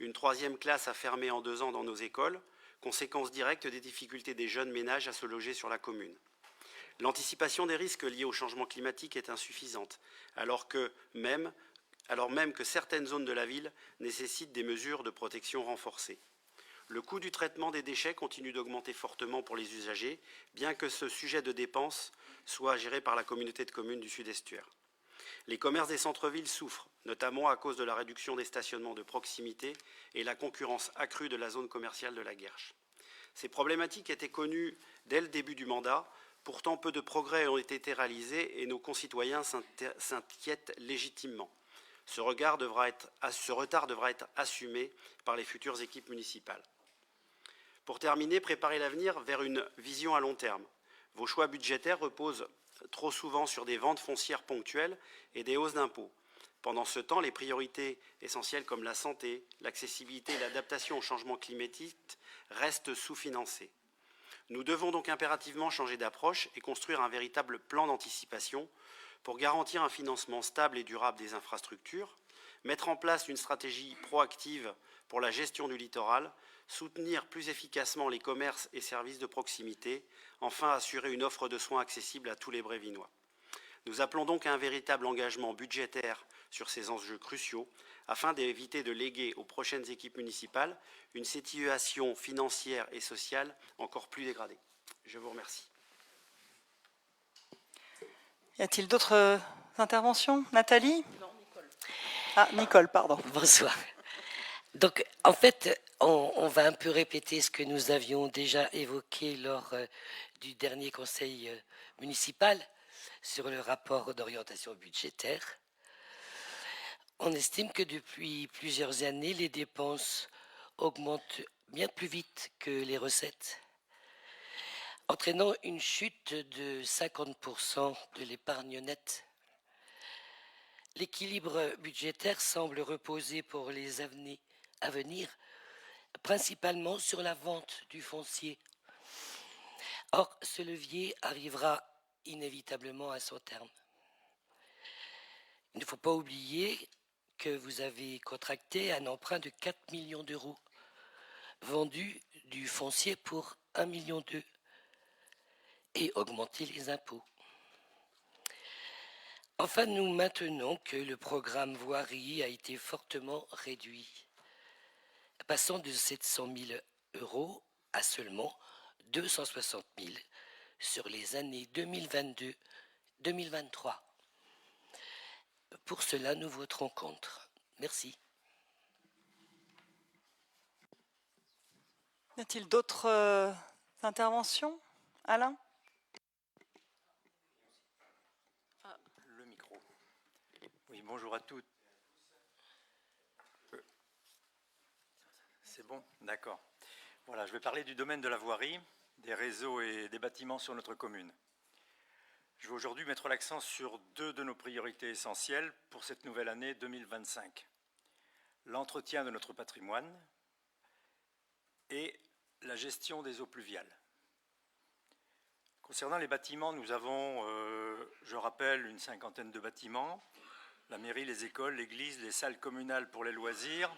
Une 3e classe a fermé en 2 ans dans nos écoles, conséquence directe des difficultés des jeunes ménages à se loger sur la commune. L'anticipation des risques liés au changement climatique est insuffisante, alors même que certaines zones de la ville nécessitent des mesures de protection renforcées. Le coût du traitement des déchets continue d'augmenter fortement pour les usagers, bien que ce sujet de dépense soit géré par la communauté de communes du Sud-Estuaire. Les commerces des centres-villes souffrent, notamment à cause de la réduction des stationnements de proximité et la concurrence accrue de la zone commerciale de la Guerche. Ces problématiques étaient connues dès le début du mandat. Pourtant, peu de progrès ont été réalisés et nos concitoyens s'inquiètent légitimement. Ce retard devra être assumé par les futures équipes municipales. Pour terminer, préparer l'avenir vers une vision à long terme. Vos choix budgétaires reposent trop souvent sur des ventes foncières ponctuelles et des hausses d'impôts. Pendant ce temps, les priorités essentielles comme la santé, l'accessibilité et l'adaptation au changement climatique restent sous-financées. Nous devons donc impérativement changer d'approche et construire un véritable plan d'anticipation pour garantir un financement stable et durable des infrastructures, mettre en place une stratégie proactive pour la gestion du littoral, soutenir plus efficacement les commerces et services de proximité, enfin assurer une offre de soins accessible à tous les Brévinois. Nous appelons donc à un véritable engagement budgétaire sur ces enjeux cruciaux afin d'éviter de léguer aux prochaines équipes municipales une situation financière et sociale encore plus dégradée. Je vous remercie. Y a-t-il d'autres interventions? Nathalie? Non, Nicole. Ah, Nicole, pardon. Bonsoir. Donc, en fait, on va un peu répéter ce que nous avions déjà évoqué lors du dernier conseil municipal sur le rapport d'orientation budgétaire. On estime que depuis plusieurs années, les dépenses augmentent bien plus vite que les recettes, entraînant une chute de 50% de l'épargne nette. L'équilibre budgétaire semble reposer pour les années à venir, principalement sur la vente du foncier. Or, ce levier arrivera inévitablement à son terme. Il ne faut pas oublier que vous avez contracté un emprunt de 4 millions d'euros, vendu du foncier pour 1,2 million et augmenté les impôts. Enfin, nous maintenons que le programme voirie a été fortement réduit, passant de 700 000 euros à seulement 260 000 sur les années 2022-2023. Pour cela, nous voterons contre. Merci. Y a-t-il d'autres interventions? Alain? Le micro. Oui, bonjour à toutes. C'est bon? D'accord. Voilà, je vais parler du domaine de la voirie, des réseaux et des bâtiments sur notre commune. Je vais aujourd'hui mettre l'accent sur 2 de nos priorités essentielles pour cette nouvelle année 2025. l'entretien de notre patrimoine et la gestion des eaux pluviales. Concernant les bâtiments, nous avons, je rappelle, une cinquantaine de bâtiments. La mairie, les écoles, l'église, les salles communales pour les loisirs,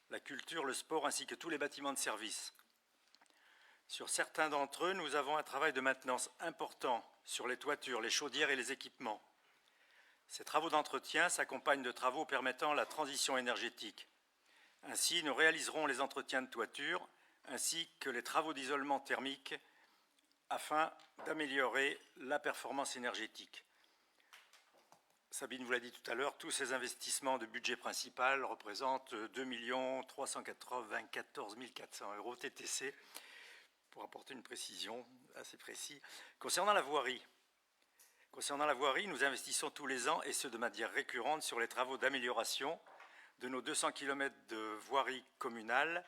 la culture, le sport, ainsi que tous les bâtiments de service. Sur certains d'entre eux, nous avons un travail de maintenance important sur les toitures, les chaudières et les équipements. Ces travaux d'entretien s'accompagnent de travaux permettant la transition énergétique. Ainsi, nous réaliserons les entretiens de toiture ainsi que les travaux d'isolement thermique afin d'améliorer la performance énergétique. Sabine vous l'a dit tout à l'heure, tous ces investissements de budget principal représentent 2 394 400 € TTC, pour apporter une précision assez précise. Concernant la voirie, nous investissons tous les ans, et ce de manière récurrente, sur les travaux d'amélioration de nos 200 km de voirie communale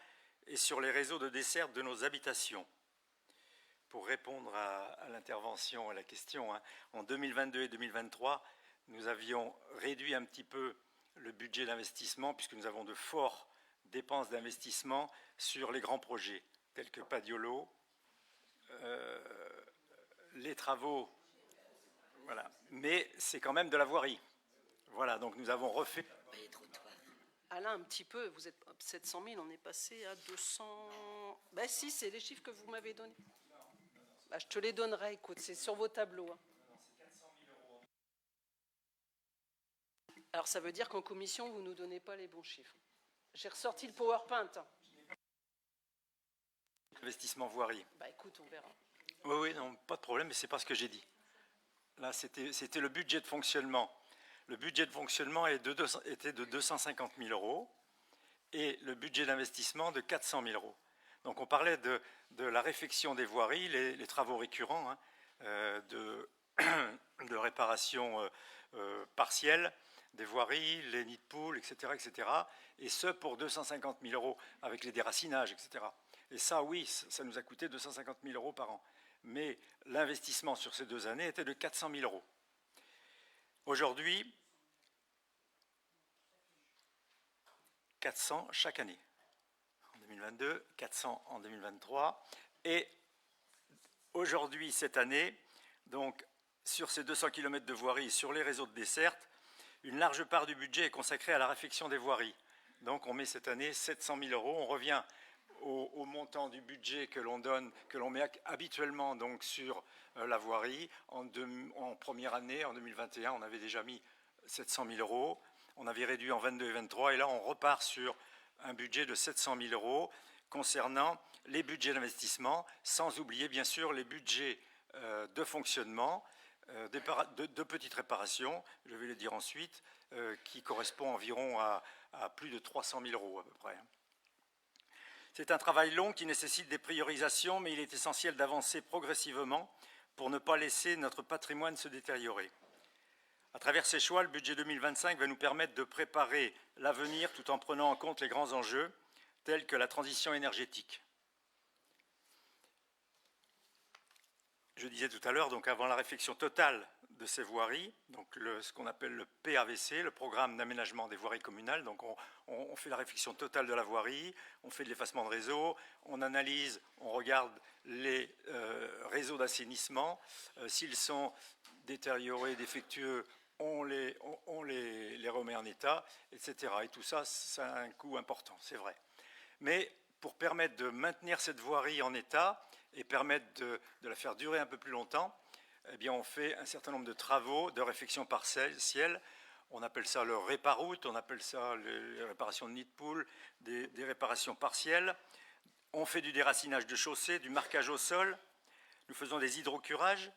et sur les réseaux de desserte de nos habitations. Pour répondre à l'intervention, à la question, en 2022 et 2023, nous avions réduit un petit peu le budget d'investissement puisque nous avons de fortes dépenses d'investissement sur les grands projets tels que Padiolo, les travaux, voilà. Mais c'est quand même de la voirie. Voilà, donc nous avons refait. Alain, un petit peu, vous êtes 700 000, on est passé à 200... Ben si, c'est les chiffres que vous m'avez donnés. Ben, je te les donnerai, écoute, c'est sur vos tableaux. Alors ça veut dire qu'en commission, vous ne nous donnez pas les bons chiffres. J'ai ressorti le PowerPoint. Investissement voirie. Bah écoute, on verra. Oui, non, pas de problème, mais c'est pas ce que j'ai dit. Là, c'était le budget de fonctionnement. Le budget de fonctionnement était de 250 000 € et le budget d'investissement de 400 000 €. Donc on parlait de la réfection des voiries, les travaux récurrents, de réparation partielle des voiries, les nids de poules, etc., etc. Et ce pour 250 000 € avec les déracinages, etc. Et ça, oui, ça nous a coûté 250 000 € par an. Mais l'investissement sur ces 2 années était de 400 000 €. Aujourd'hui, 400 chaque année. En 2022, 400 en 2023. Et aujourd'hui, cette année, donc sur ces 200 km de voirie, sur les réseaux de desserte, une large part du budget est consacrée à la réfection des voiries. Donc on met cette année 700 000 €. On revient au montant du budget que l'on donne, que l'on met habituellement donc sur la voirie. En première année, en 2021, on avait déjà mis 700 000 €. On avait réduit en 22 et 23, et là on repart sur un budget de 700 000 € concernant les budgets d'investissement, sans oublier bien sûr les budgets de fonctionnement, de petites réparations, je vais le dire ensuite, qui correspond environ à plus de 300 000 € à peu près. C'est un travail long qui nécessite des priorisations, mais il est essentiel d'avancer progressivement pour ne pas laisser notre patrimoine se détériorer. À travers ces choix, le budget 2025 va nous permettre de préparer l'avenir tout en prenant en compte les grands enjeux tels que la transition énergétique. Je disais tout à l'heure, donc avant la réfection totale de ces voiries, donc ce qu'on appelle le PAVC, le programme d'aménagement des voiries communales. Donc on fait la réfection totale de la voirie, on fait de l'effacement de réseau, on analyse, on regarde les réseaux d'assainissement. S'ils sont détériorés, défectueux, on les remet en état, etc. Et tout ça, ça a un coût important, c'est vrai. Mais pour permettre de maintenir cette voirie en état et permettre de la faire durer un peu plus longtemps, eh bien, on fait un certain nombre de travaux de réfection partielle. On appelle ça le réparoute, on appelle ça les réparations de nids de poules, des réparations partielles. On fait du déracinage de chaussées, du marquage au sol. Nous faisons des hydrocurages.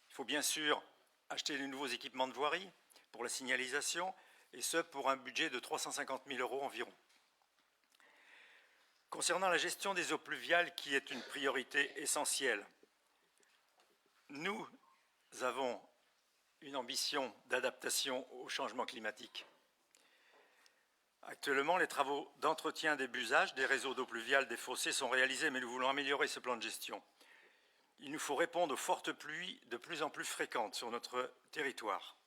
Il faut bien sûr acheter de nouveaux équipements de voirie pour la signalisation, et ce pour un budget de 350 000 € environ. Concernant la gestion des eaux pluviales, qui est une priorité essentielle, nous avons une ambition d'adaptation au changement climatique. Actuellement, les travaux d'entretien des busages, des réseaux d'eau pluviale, des fossés sont réalisés, mais nous voulons améliorer ce plan de gestion. Il nous faut répondre aux fortes pluies de plus en plus fréquentes sur notre territoire.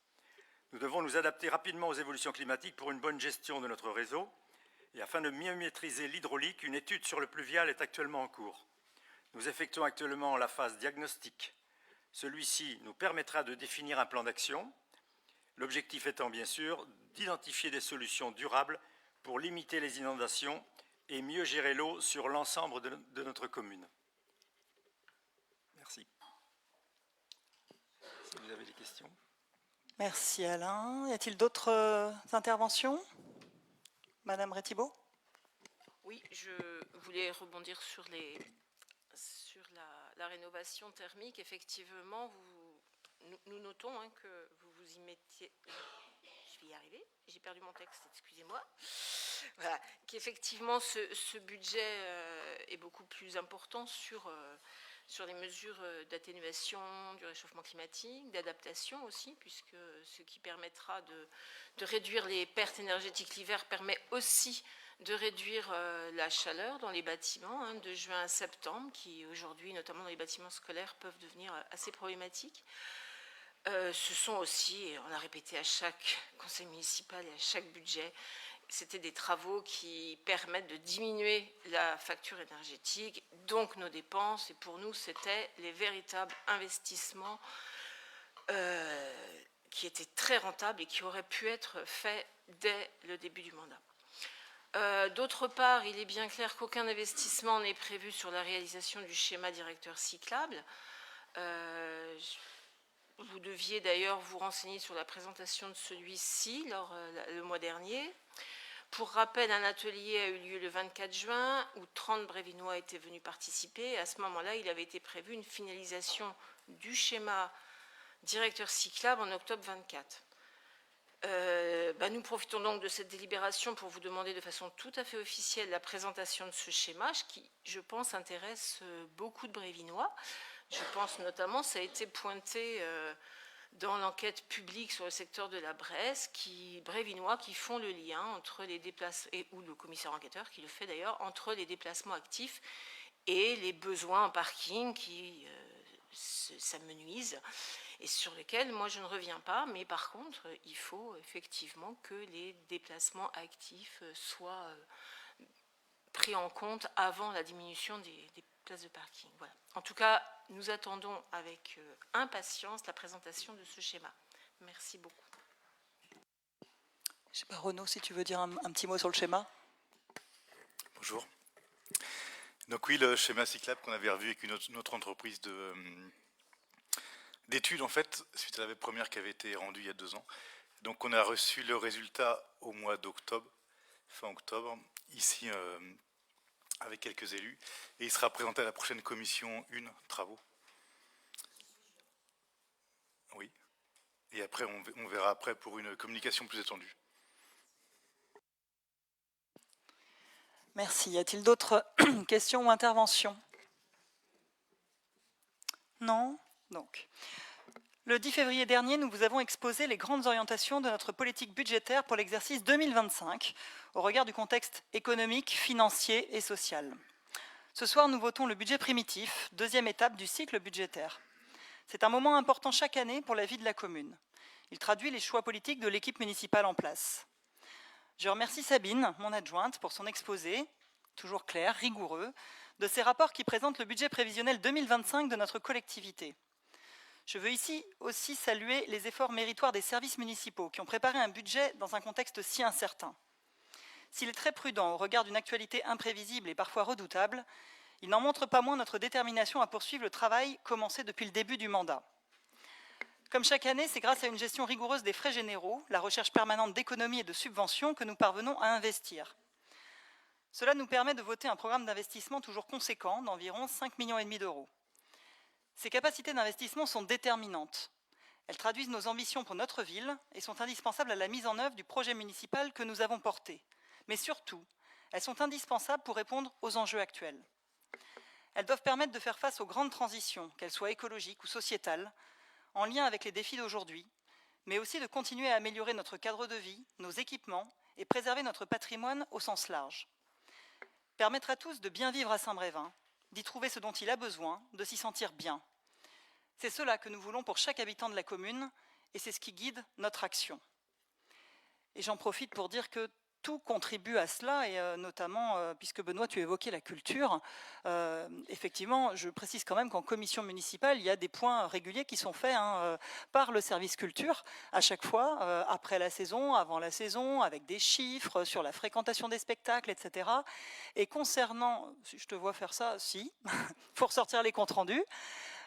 Nous devons nous adapter rapidement aux évolutions climatiques pour une bonne gestion de notre réseau Et afin de mieux maîtriser l'hydraulique, une étude sur le pluvial est actuellement en cours. Nous effectuons actuellement la phase diagnostique. Celui-ci nous permettra de définir un plan d'action, l'objectif étant bien sûr d'identifier des solutions durables pour limiter les inondations et mieux gérer l'eau sur l'ensemble de notre commune. Merci. Si vous avez des questions. Merci Alain. Y a-t-il d'autres interventions? Madame Rétibaud? Oui, je voulais rebondir sur la rénovation thermique. Effectivement, nous notons que vous vous y mettiez... Je vais y arriver, j'ai perdu mon texte, excusez-moi. Voilà, qu'effectivement ce budget est beaucoup plus important sur les mesures d'atténuation du réchauffement climatique, d'adaptation aussi, puisque ce qui permettra de réduire les pertes énergétiques l'hiver permet aussi de réduire la chaleur dans les bâtiments, de juin à septembre, qui aujourd'hui, notamment dans les bâtiments scolaires, peuvent devenir assez problématiques. Ce sont aussi, on l'a répété à chaque conseil municipal et à chaque budget, c'était des travaux qui permettent de diminuer la facture énergétique, donc nos dépenses. Et pour nous, c'était les véritables investissements qui étaient très rentables et qui auraient pu être faits dès le début du mandat. D'autre part, il est bien clair qu'aucun investissement n'est prévu sur la réalisation du schéma directeur cyclable. Vous deviez d'ailleurs vous renseigner sur la présentation de celui-ci le mois dernier. Pour rappel, un atelier a eu lieu le 24 juin où 30 Brévinois étaient venus participer. Et à ce moment-là, il avait été prévu une finalisation du schéma directeur cyclable en octobre 24. Nous profitons donc de cette délibération pour vous demander de façon tout à fait officielle la présentation de ce schéma qui, je pense, intéresse beaucoup de Brévinois. Je pense notamment, ça a été pointé dans l'enquête publique sur le secteur de la Bresse, Brévinois qui font le lien entre les déplacements, ou le commissaire enquêteur qui le fait d'ailleurs, entre les déplacements actifs et les besoins en parking qui s'amenuisent et sur lesquels moi je ne reviens pas, mais par contre il faut effectivement que les déplacements actifs soient pris en compte avant la diminution des places de parking. Voilà. En tout cas, nous attendons avec impatience la présentation de ce schéma. Merci beaucoup. Je sais pas, Renaud, si tu veux dire un petit mot sur le schéma. Bonjour. Donc oui, le schéma cyclable qu'on avait revu avec une autre entreprise d'études, en fait, suite à la première qui avait été rendue il y a 2 ans. Donc on a reçu le résultat au mois d'octobre, fin octobre, ici avec quelques élus, et il sera présenté à la prochaine commission 1 travaux. Oui. Et après, on verra après pour une communication plus étendue. Merci. Y a-t-il d'autres questions ou interventions? Non? Donc, le 10 février dernier, nous vous avons exposé les grandes orientations de notre politique budgétaire pour l'exercice 2025, au regard du contexte économique, financier et social. Ce soir, nous votons le budget primitif, 2e étape du cycle budgétaire. C'est un moment important chaque année pour la vie de la commune. Il traduit les choix politiques de l'équipe municipale en place. Je remercie Sabine, mon adjointe, pour son exposé, toujours clair, rigoureux, de ces rapports qui présentent le budget prévisionnel 2025 de notre collectivité. Je veux ici aussi saluer les efforts méritoires des services municipaux qui ont préparé un budget dans un contexte si incertain. S'il est très prudent au regard d'une actualité imprévisible et parfois redoutable, il n'en montre pas moins notre détermination à poursuivre le travail commencé depuis le début du mandat. Comme chaque année, c'est grâce à une gestion rigoureuse des frais généraux, la recherche permanente d'économies et de subventions que nous parvenons à investir. Cela nous permet de voter un programme d'investissement toujours conséquent d'environ 5,5 millions d'euros. Ces capacités d'investissement sont déterminantes. Elles traduisent nos ambitions pour notre ville et sont indispensables à la mise en œuvre du projet municipal que nous avons porté. Mais surtout, elles sont indispensables pour répondre aux enjeux actuels. Elles doivent permettre de faire face aux grandes transitions, qu'elles soient écologiques ou sociétales, en lien avec les défis d'aujourd'hui, mais aussi de continuer à améliorer notre cadre de vie, nos équipements et préserver notre patrimoine au sens large. Permettre à tous de bien vivre à Saint-Brévin, d'y trouver ce dont il a besoin, de s'y sentir bien. C'est cela que nous voulons pour chaque habitant de la commune et c'est ce qui guide notre action. Et j'en profite pour dire que tout contribue à cela, et notamment, puisque Benoît, tu évoquais la culture, effectivement, je précise quand même qu'en commission municipale, il y a des points réguliers qui sont faits par le service culture, à chaque fois, après la saison, avant la saison, avec des chiffres sur la fréquentation des spectacles, etc. Et concernant, si je te vois faire ça, si, il faut ressortir les comptes rendus,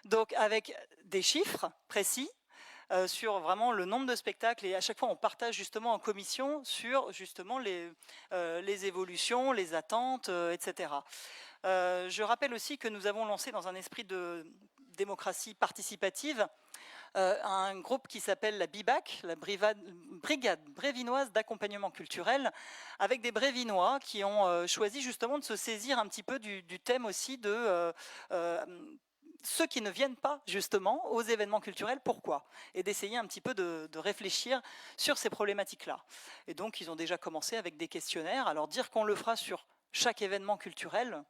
donc avec des chiffres précis, sur vraiment le nombre de spectacles, et à chaque fois on partage justement en commission sur justement les évolutions, les attentes, etc. Je rappelle aussi que nous avons lancé dans un esprit de démocratie participative un groupe qui s'appelle la BIBAC, la Brigade Brévinoise d'accompagnement culturel, avec des Brévinois qui ont choisi justement de se saisir un petit peu du thème aussi de ceux qui ne viennent pas justement aux événements culturels, pourquoi? Et d'essayer un petit peu de réfléchir sur ces problématiques-là. Et donc ils ont déjà commencé avec des questionnaires. Alors dire qu'on le fera sur chaque événement culturel,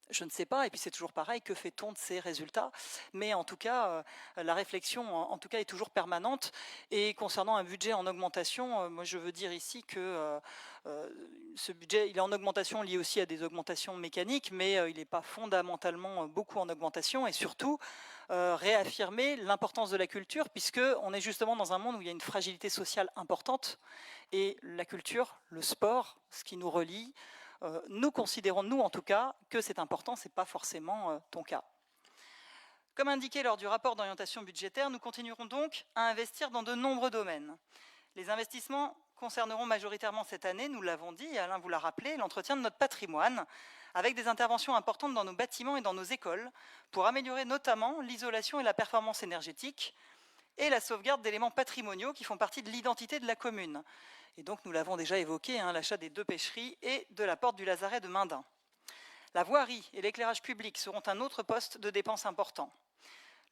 je ne sais pas, et puis c'est toujours pareil, que fait-on de ces résultats? Mais en tout cas, la réflexion en tout cas est toujours permanente. Et concernant un budget en augmentation, moi je veux dire ici que ce budget, il est en augmentation lié aussi à des augmentations mécaniques, mais il n'est pas fondamentalement beaucoup en augmentation, et surtout réaffirmer l'importance de la culture, puisqu'on est justement dans un monde où il y a une fragilité sociale importante, et la culture, le sport, ce qui nous relie, nous considérons, nous en tout cas, que c'est important, ce n'est pas forcément ton cas. Comme indiqué lors du rapport d'orientation budgétaire, nous continuerons donc à investir dans de nombreux domaines. Les investissements concerneront majoritairement cette année, nous l'avons dit, et Alain vous l'a rappelé, l'entretien de notre patrimoine, avec des interventions importantes dans nos bâtiments et dans nos écoles, pour améliorer notamment l'isolation et la performance énergétique, et la sauvegarde d'éléments patrimoniaux qui font partie de l'identité de la commune. Et donc nous l'avons déjà évoqué, l'achat des 2 pêcheries et de la porte du Lazaret de Minden. La voirie et l'éclairage public seront un autre poste de dépenses important.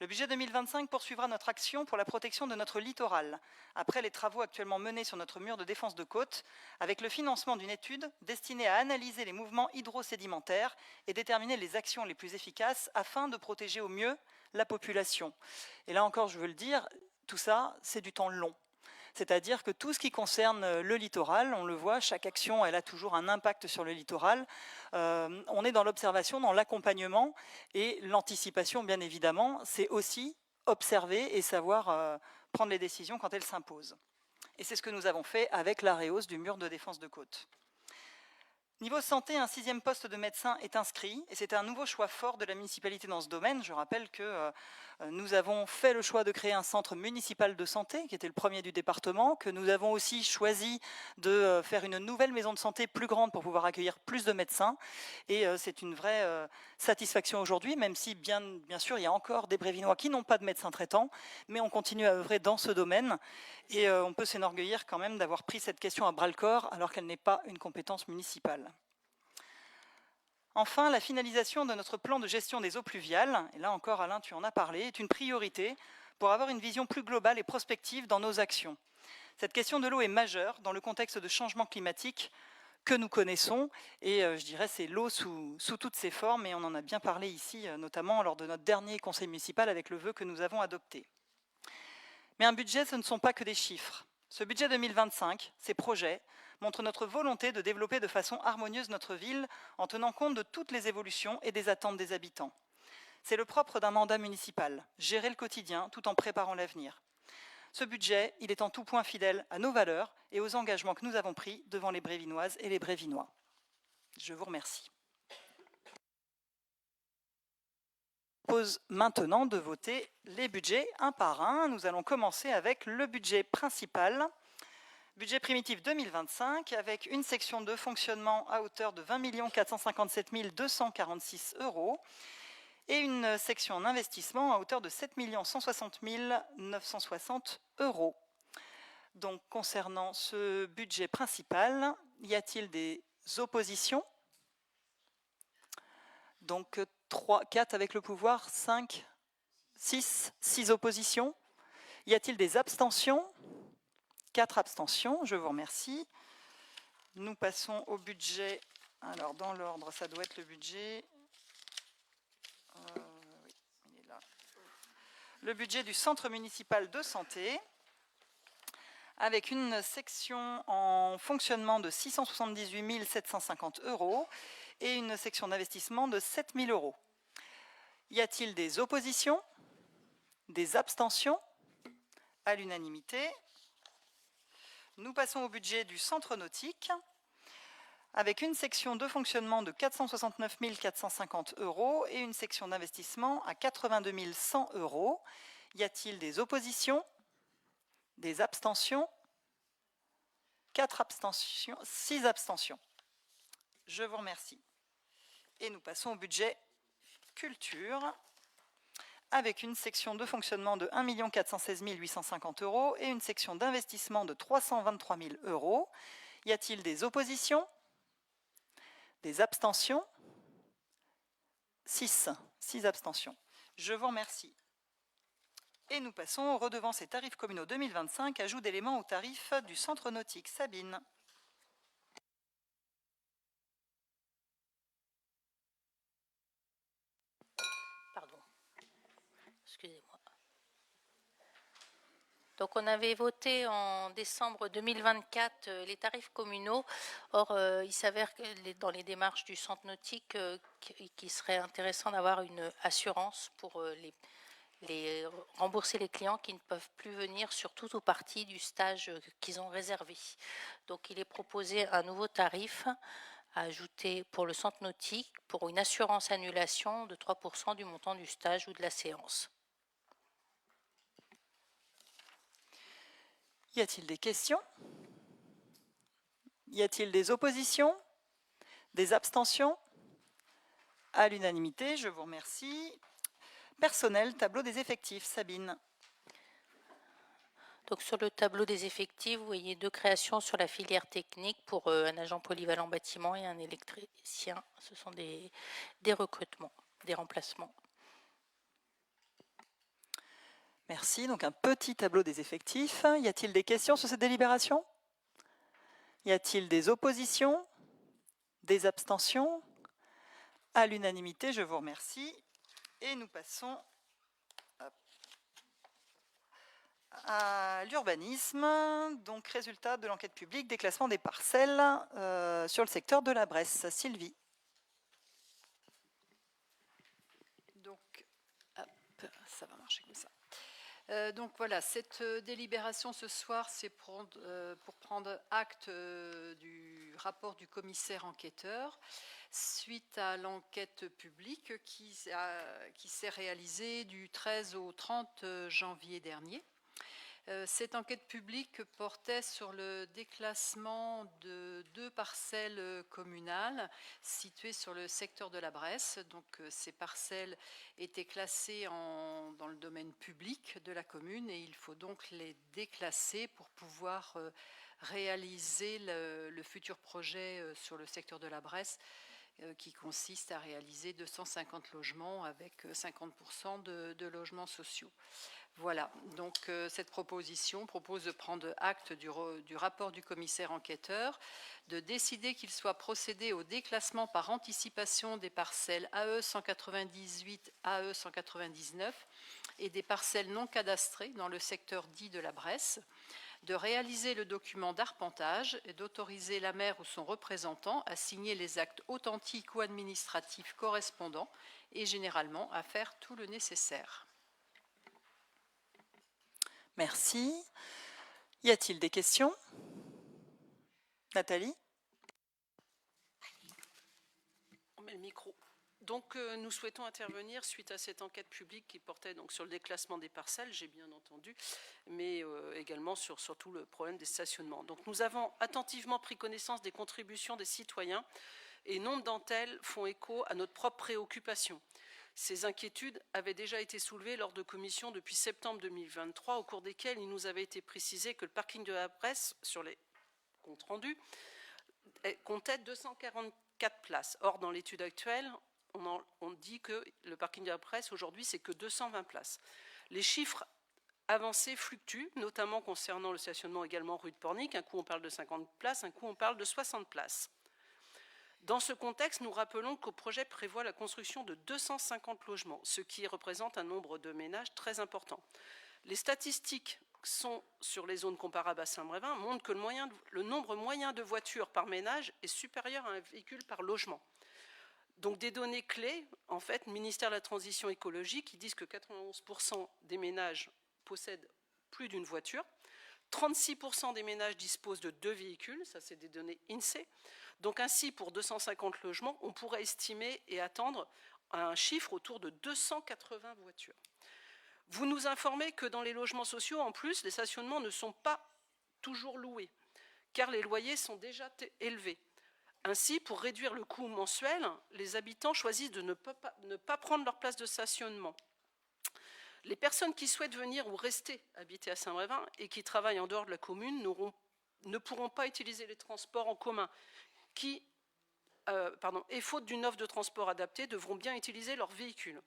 Le budget 2025 poursuivra notre action pour la protection de notre littoral, après les travaux actuellement menés sur notre mur de défense de côte, avec le financement d'une étude destinée à analyser les mouvements hydrosédimentaires et déterminer les actions les plus efficaces afin de protéger au mieux la population. Et là encore, je veux le dire, tout ça, c'est du temps long. C'est-à-dire que tout ce qui concerne le littoral, on le voit, chaque action, elle a toujours un impact sur le littoral. On est dans l'observation, dans l'accompagnement, et l'anticipation, bien évidemment, c'est aussi observer et savoir prendre les décisions quand elles s'imposent. Et c'est ce que nous avons fait avec la rehausse du mur de défense de côte. Niveau santé, un 6e poste de médecin est inscrit, et c'est un nouveau choix fort de la municipalité dans ce domaine. Je rappelle que nous avons fait le choix de créer un centre municipal de santé, qui était le premier du département, que nous avons aussi choisi de faire une nouvelle maison de santé plus grande pour pouvoir accueillir plus de médecins. Et c'est une vraie satisfaction aujourd'hui, même si bien sûr il y a encore des Brévinois qui n'ont pas de médecin traitant, mais on continue à œuvrer dans ce domaine. Et on peut s'enorgueillir quand même d'avoir pris cette question à bras-le-corps, alors qu'elle n'est pas une compétence municipale. Enfin, la finalisation de notre plan de gestion des eaux pluviales, et là encore Alain tu en as parlé, est une priorité pour avoir une vision plus globale et prospective dans nos actions. Cette question de l'eau est majeure dans le contexte de changement climatique que nous connaissons, et je dirais c'est l'eau sous toutes ses formes, et on en a bien parlé ici, notamment lors de notre dernier conseil municipal avec le vœu que nous avons adopté. Mais un budget, ce ne sont pas que des chiffres. Ce budget 2025, ces projets, montrent notre volonté de développer de façon harmonieuse notre ville en tenant compte de toutes les évolutions et des attentes des habitants. C'est le propre d'un mandat municipal, gérer le quotidien tout en préparant l'avenir. Ce budget, il est en tout point fidèle à nos valeurs et aux engagements que nous avons pris devant les Brévinoises et les Brévinois. Je vous remercie. Je propose maintenant de voter les budgets un par un. Nous allons commencer avec le budget principal. Budget primitif 2025, avec une section de fonctionnement à hauteur de 20 457 246 € et une section en investissement à hauteur de 7 160 960 €. Donc, concernant ce budget principal, y a-t-il des oppositions? Donc, 4 avec le pouvoir, 5, 6 oppositions. Y a-t-il des abstentions? 4 abstentions, je vous remercie. Nous passons au budget. Alors, dans l'ordre, ça doit être le budget. Oui, il est là. Le budget du centre municipal de santé, avec une section en fonctionnement de 678 750 € et une section d'investissement de 7 000 €. Y a-t-il des oppositions? Des abstentions? À l'unanimité. Nous passons au budget du centre nautique, avec une section de fonctionnement de 469 450 € et une section d'investissement à 82 100 €. Y a-t-il des oppositions? Des abstentions? 4 abstentions, 6 abstentions. Je vous remercie. Et nous passons au budget culture, avec une section de fonctionnement de 1 416 850 € et une section d'investissement de 323 000 €. Y a-t-il des oppositions? Des abstentions? 6 abstentions. Je vous remercie. Et nous passons aux redevances et tarifs communaux 2025, ajout d'éléments aux tarifs du centre nautique. Sabine. Pardon. Excusez-moi. Donc on avait voté en décembre 2024 les tarifs communaux. Or, il s'avère que dans les démarches du centre nautique, qu'il serait intéressant d'avoir une assurance pour rembourser les clients qui ne peuvent plus venir sur tout ou partie du stage qu'ils ont réservé. Donc il est proposé un nouveau tarif à ajouter pour le centre nautique pour une assurance annulation de 3% du montant du stage ou de la séance. Y a-t-il des questions? Y a-t-il des oppositions? Des abstentions? À l'unanimité, je vous remercie. Personnel, tableau des effectifs. Sabine. Donc sur le tableau des effectifs, vous voyez 2 créations sur la filière technique pour un agent polyvalent bâtiment et un électricien. Ce sont des recrutements, des remplacements. Merci. Donc un petit tableau des effectifs. Y a-t-il des questions sur cette délibération? Y a-t-il des oppositions? Des abstentions? À l'unanimité, je vous remercie. Et nous passons à l'urbanisme. Donc résultat de l'enquête publique, déclassement des parcelles sur le secteur de la Bresse. Sylvie. Donc, hop, ça va marcher comme ça. Donc voilà, cette délibération ce soir, c'est pour prendre acte du rapport du commissaire enquêteur suite à l'enquête publique qui s'est réalisée du 13 au 30 janvier dernier. Cette enquête publique portait sur le déclassement de 2 parcelles communales situées sur le secteur de la Bresse. Donc, ces parcelles étaient classées dans le domaine public de la commune et il faut donc les déclasser pour pouvoir réaliser le futur projet sur le secteur de la Bresse qui consiste à réaliser 250 logements avec 50% de logements sociaux. Voilà, donc cette proposition propose de prendre acte du rapport du commissaire enquêteur, de décider qu'il soit procédé au déclassement par anticipation des parcelles AE 198, AE 199 et des parcelles non cadastrées dans le secteur dit de la Bresse, de réaliser le document d'arpentage et d'autoriser la maire ou son représentant à signer les actes authentiques ou administratifs correspondants et généralement à faire tout le nécessaire. Merci. Y a-t-il des questions? Nathalie? On met le micro. Donc nous souhaitons intervenir suite à cette enquête publique qui portait donc sur le déclassement des parcelles, j'ai bien entendu, mais également sur surtout le problème des stationnements. Donc nous avons attentivement pris connaissance des contributions des citoyens et nombre d'entre elles font écho à notre propre préoccupation. Ces inquiétudes avaient déjà été soulevées lors de commissions depuis septembre 2023, au cours desquelles il nous avait été précisé que le parking de la Bresse, sur les comptes rendus, comptait 244 places. Or, dans l'étude actuelle, on dit que le parking de la Bresse, aujourd'hui, c'est que 220 places. Les chiffres avancés fluctuent, notamment concernant le stationnement également rue de Pornic. Un coup, on parle de 50 places, un coup, on parle de 60 places. Dans ce contexte, nous rappelons qu'au projet prévoit la construction de 250 logements, ce qui représente un nombre de ménages très important. Les statistiques sont sur les zones comparables à Saint-Brévin montrent que le nombre moyen de voitures par ménage est supérieur à un véhicule par logement. Donc des données clés, en fait, ministère de la Transition écologique, qui disent que 91% des ménages possèdent plus d'une voiture, 36% des ménages disposent de 2 véhicules, ça c'est des données INSEE. Donc ainsi, pour 250 logements, on pourrait estimer et attendre un chiffre autour de 280 voitures. Vous nous informez que dans les logements sociaux, en plus, les stationnements ne sont pas toujours loués, car les loyers sont déjà élevés. Ainsi, pour réduire le coût mensuel, les habitants choisissent de ne pas prendre leur place de stationnement. Les personnes qui souhaitent venir ou rester habiter à Saint-Brévin et qui travaillent en dehors de la commune ne pourront pas utiliser les transports en commun et faute d'une offre de transport adaptée, devront bien utiliser leur véhicule.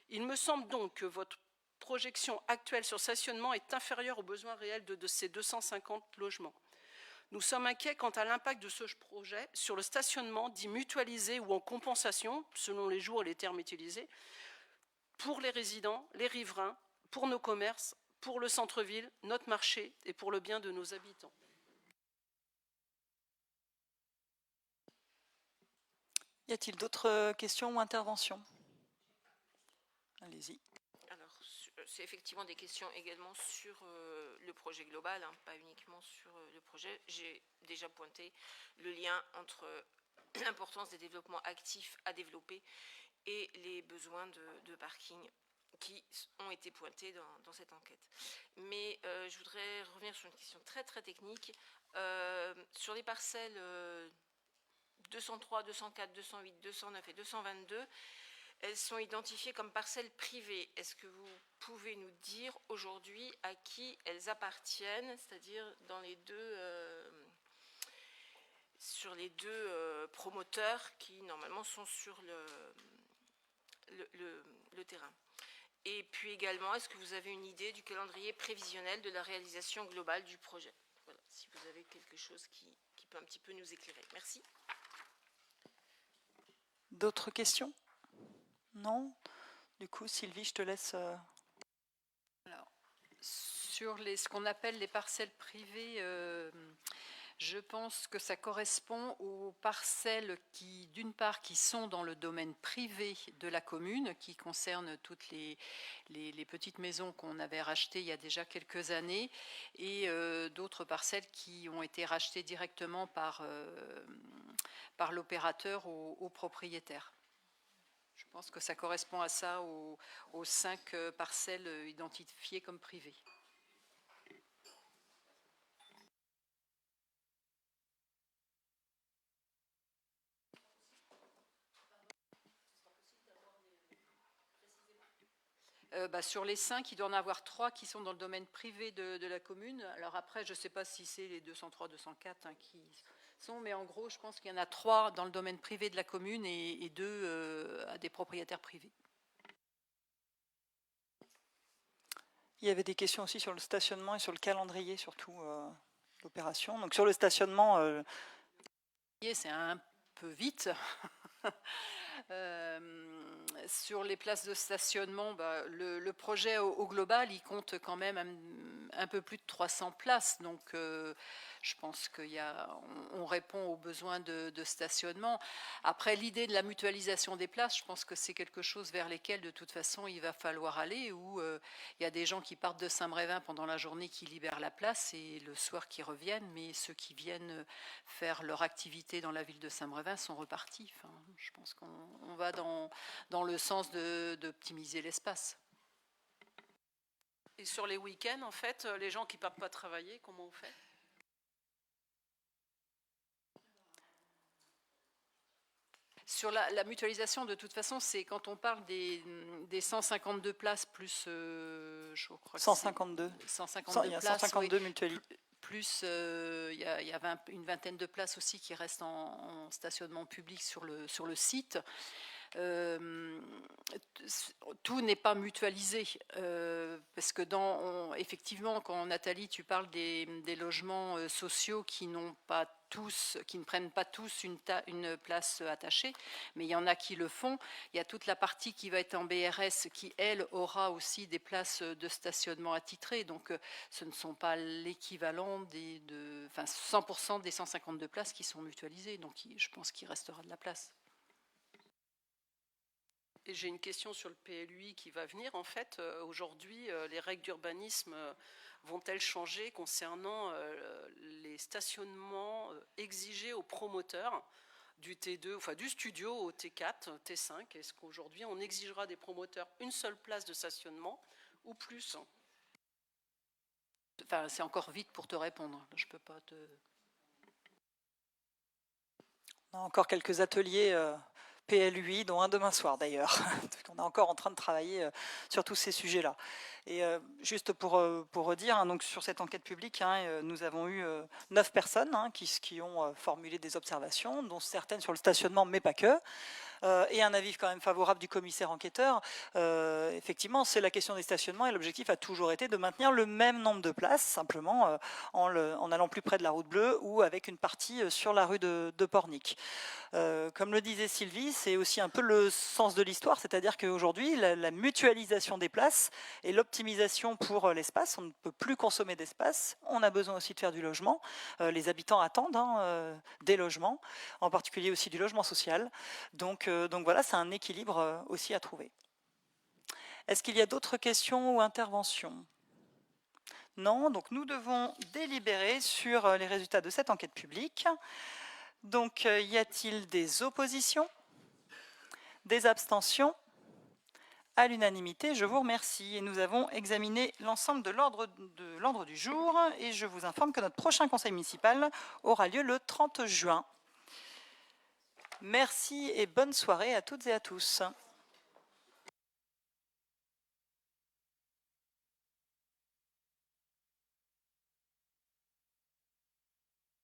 Il me semble donc que votre projection actuelle sur stationnement est inférieure aux besoins réels de ces 250 logements. Nous sommes inquiets quant à l'impact de ce projet sur le stationnement dit mutualisé ou en compensation, selon les jours et les termes utilisés, pour les résidents, les riverains, pour nos commerces, pour le centre-ville, notre marché et pour le bien de nos habitants. Y a-t-il d'autres questions ou interventions? Allez-y. Alors, c'est effectivement des questions également sur le projet global, hein, pas uniquement sur le projet. J'ai déjà pointé le lien entre l'importance des développements actifs à développer et les besoins de parking qui ont été pointés dans cette enquête. Mais je voudrais revenir sur une question très très technique. Sur les parcelles 203, 204, 208, 209 et 222, elles sont identifiées comme parcelles privées. Est-ce que vous pouvez nous dire aujourd'hui à qui elles appartiennent, c'est-à-dire dans les sur les deux promoteurs qui normalement sont sur le terrain? Et puis également, est-ce que vous avez une idée du calendrier prévisionnel de la réalisation globale du projet? Voilà, si vous avez quelque chose qui peut un petit peu nous éclairer. Merci. D'autres questions? Non? Du coup, Sylvie, je te laisse... Alors, sur ce qu'on appelle les parcelles privées, je pense que ça correspond aux parcelles qui, d'une part, qui sont dans le domaine privé de la commune, qui concernent toutes les petites maisons qu'on avait rachetées il y a déjà quelques années, et d'autres parcelles qui ont été rachetées directement par l'opérateur au propriétaire. Je pense que ça correspond à ça, aux 5 parcelles identifiées comme privées. Sur les 5, il doit en avoir 3 qui sont dans le domaine privé de la commune. Alors après, je ne sais pas si c'est les 203, 204 qui sont, mais en gros, je pense qu'il y en a 3 dans le domaine privé de la commune et 2 à des propriétaires privés. Il y avait des questions aussi sur le stationnement et sur le calendrier, surtout l'opération. Donc sur le stationnement... C'est un peu vite. Sur les places de stationnement, le projet au global, il compte quand même un peu plus de 300 places. Donc, je pense qu'on répond aux besoins de stationnement. Après, l'idée de la mutualisation des places, je pense que c'est quelque chose vers lesquels, de toute façon, il va falloir aller, où il y a des gens qui partent de Saint-Brévin pendant la journée qui libèrent la place et le soir qui reviennent, mais ceux qui viennent faire leur activité dans la ville de Saint-Brévin sont repartis. Enfin, je pense qu'on va dans le sens d'optimiser l'espace. Et sur les week-ends, en fait, les gens qui ne partent pas travailler, comment on fait? Sur la mutualisation, de toute façon, c'est quand on parle des 152 places plus, je crois que 152. 152 il y a places, 152 oui, mutualisées. plus il y a une vingtaine de places aussi qui restent en stationnement public sur le site. tout n'est pas mutualisé, parce que effectivement, quand Nathalie, tu parles des logements sociaux qui n'ont pas tous, qui ne prennent pas tous une place attachée, mais il y en a qui le font. Il y a toute la partie qui va être en BRS qui, elle, aura aussi des places de stationnement attitrées. Donc, ce ne sont pas l'équivalent 100% des 152 places qui sont mutualisées. Donc, je pense qu'il restera de la place. Et j'ai une question sur le PLUI qui va venir. En fait, aujourd'hui, les règles d'urbanisme vont-elles changer concernant les stationnements exigés aux promoteurs du T2, enfin du studio au T4, T5? Est-ce qu'aujourd'hui, on exigera des promoteurs une seule place de stationnement ou plus? Enfin, c'est encore vite pour te répondre. Je peux pas te... On a encore quelques ateliers PLUI, dont un demain soir d'ailleurs. On est encore en train de travailler sur tous ces sujets-là. Et juste pour redire, hein, donc sur cette enquête publique, hein, nous avons eu 9 personnes qui ont formulé des observations, dont certaines sur le stationnement, mais pas que. Et un avis quand même favorable du commissaire enquêteur. Effectivement, c'est la question des stationnements et l'objectif a toujours été de maintenir le même nombre de places, simplement en allant plus près de la route bleue ou avec une partie sur la rue de Pornic. Comme le disait Sylvie, c'est aussi un peu le sens de l'histoire, c'est-à-dire qu'aujourd'hui, la mutualisation des places et l'optimisation pour l'espace, on ne peut plus consommer d'espace, on a besoin aussi de faire du logement. Les habitants attendent des logements, en particulier aussi du logement social. Donc voilà, c'est un équilibre aussi à trouver. Est-ce qu'il y a d'autres questions ou interventions? Non, donc nous devons délibérer sur les résultats de cette enquête publique. Donc y a-t-il des oppositions? Des abstentions? À l'unanimité, je vous remercie. Et nous avons examiné l'ensemble de l'ordre du jour et je vous informe que notre prochain conseil municipal aura lieu le 30 juin. Merci et bonne soirée à toutes et à tous.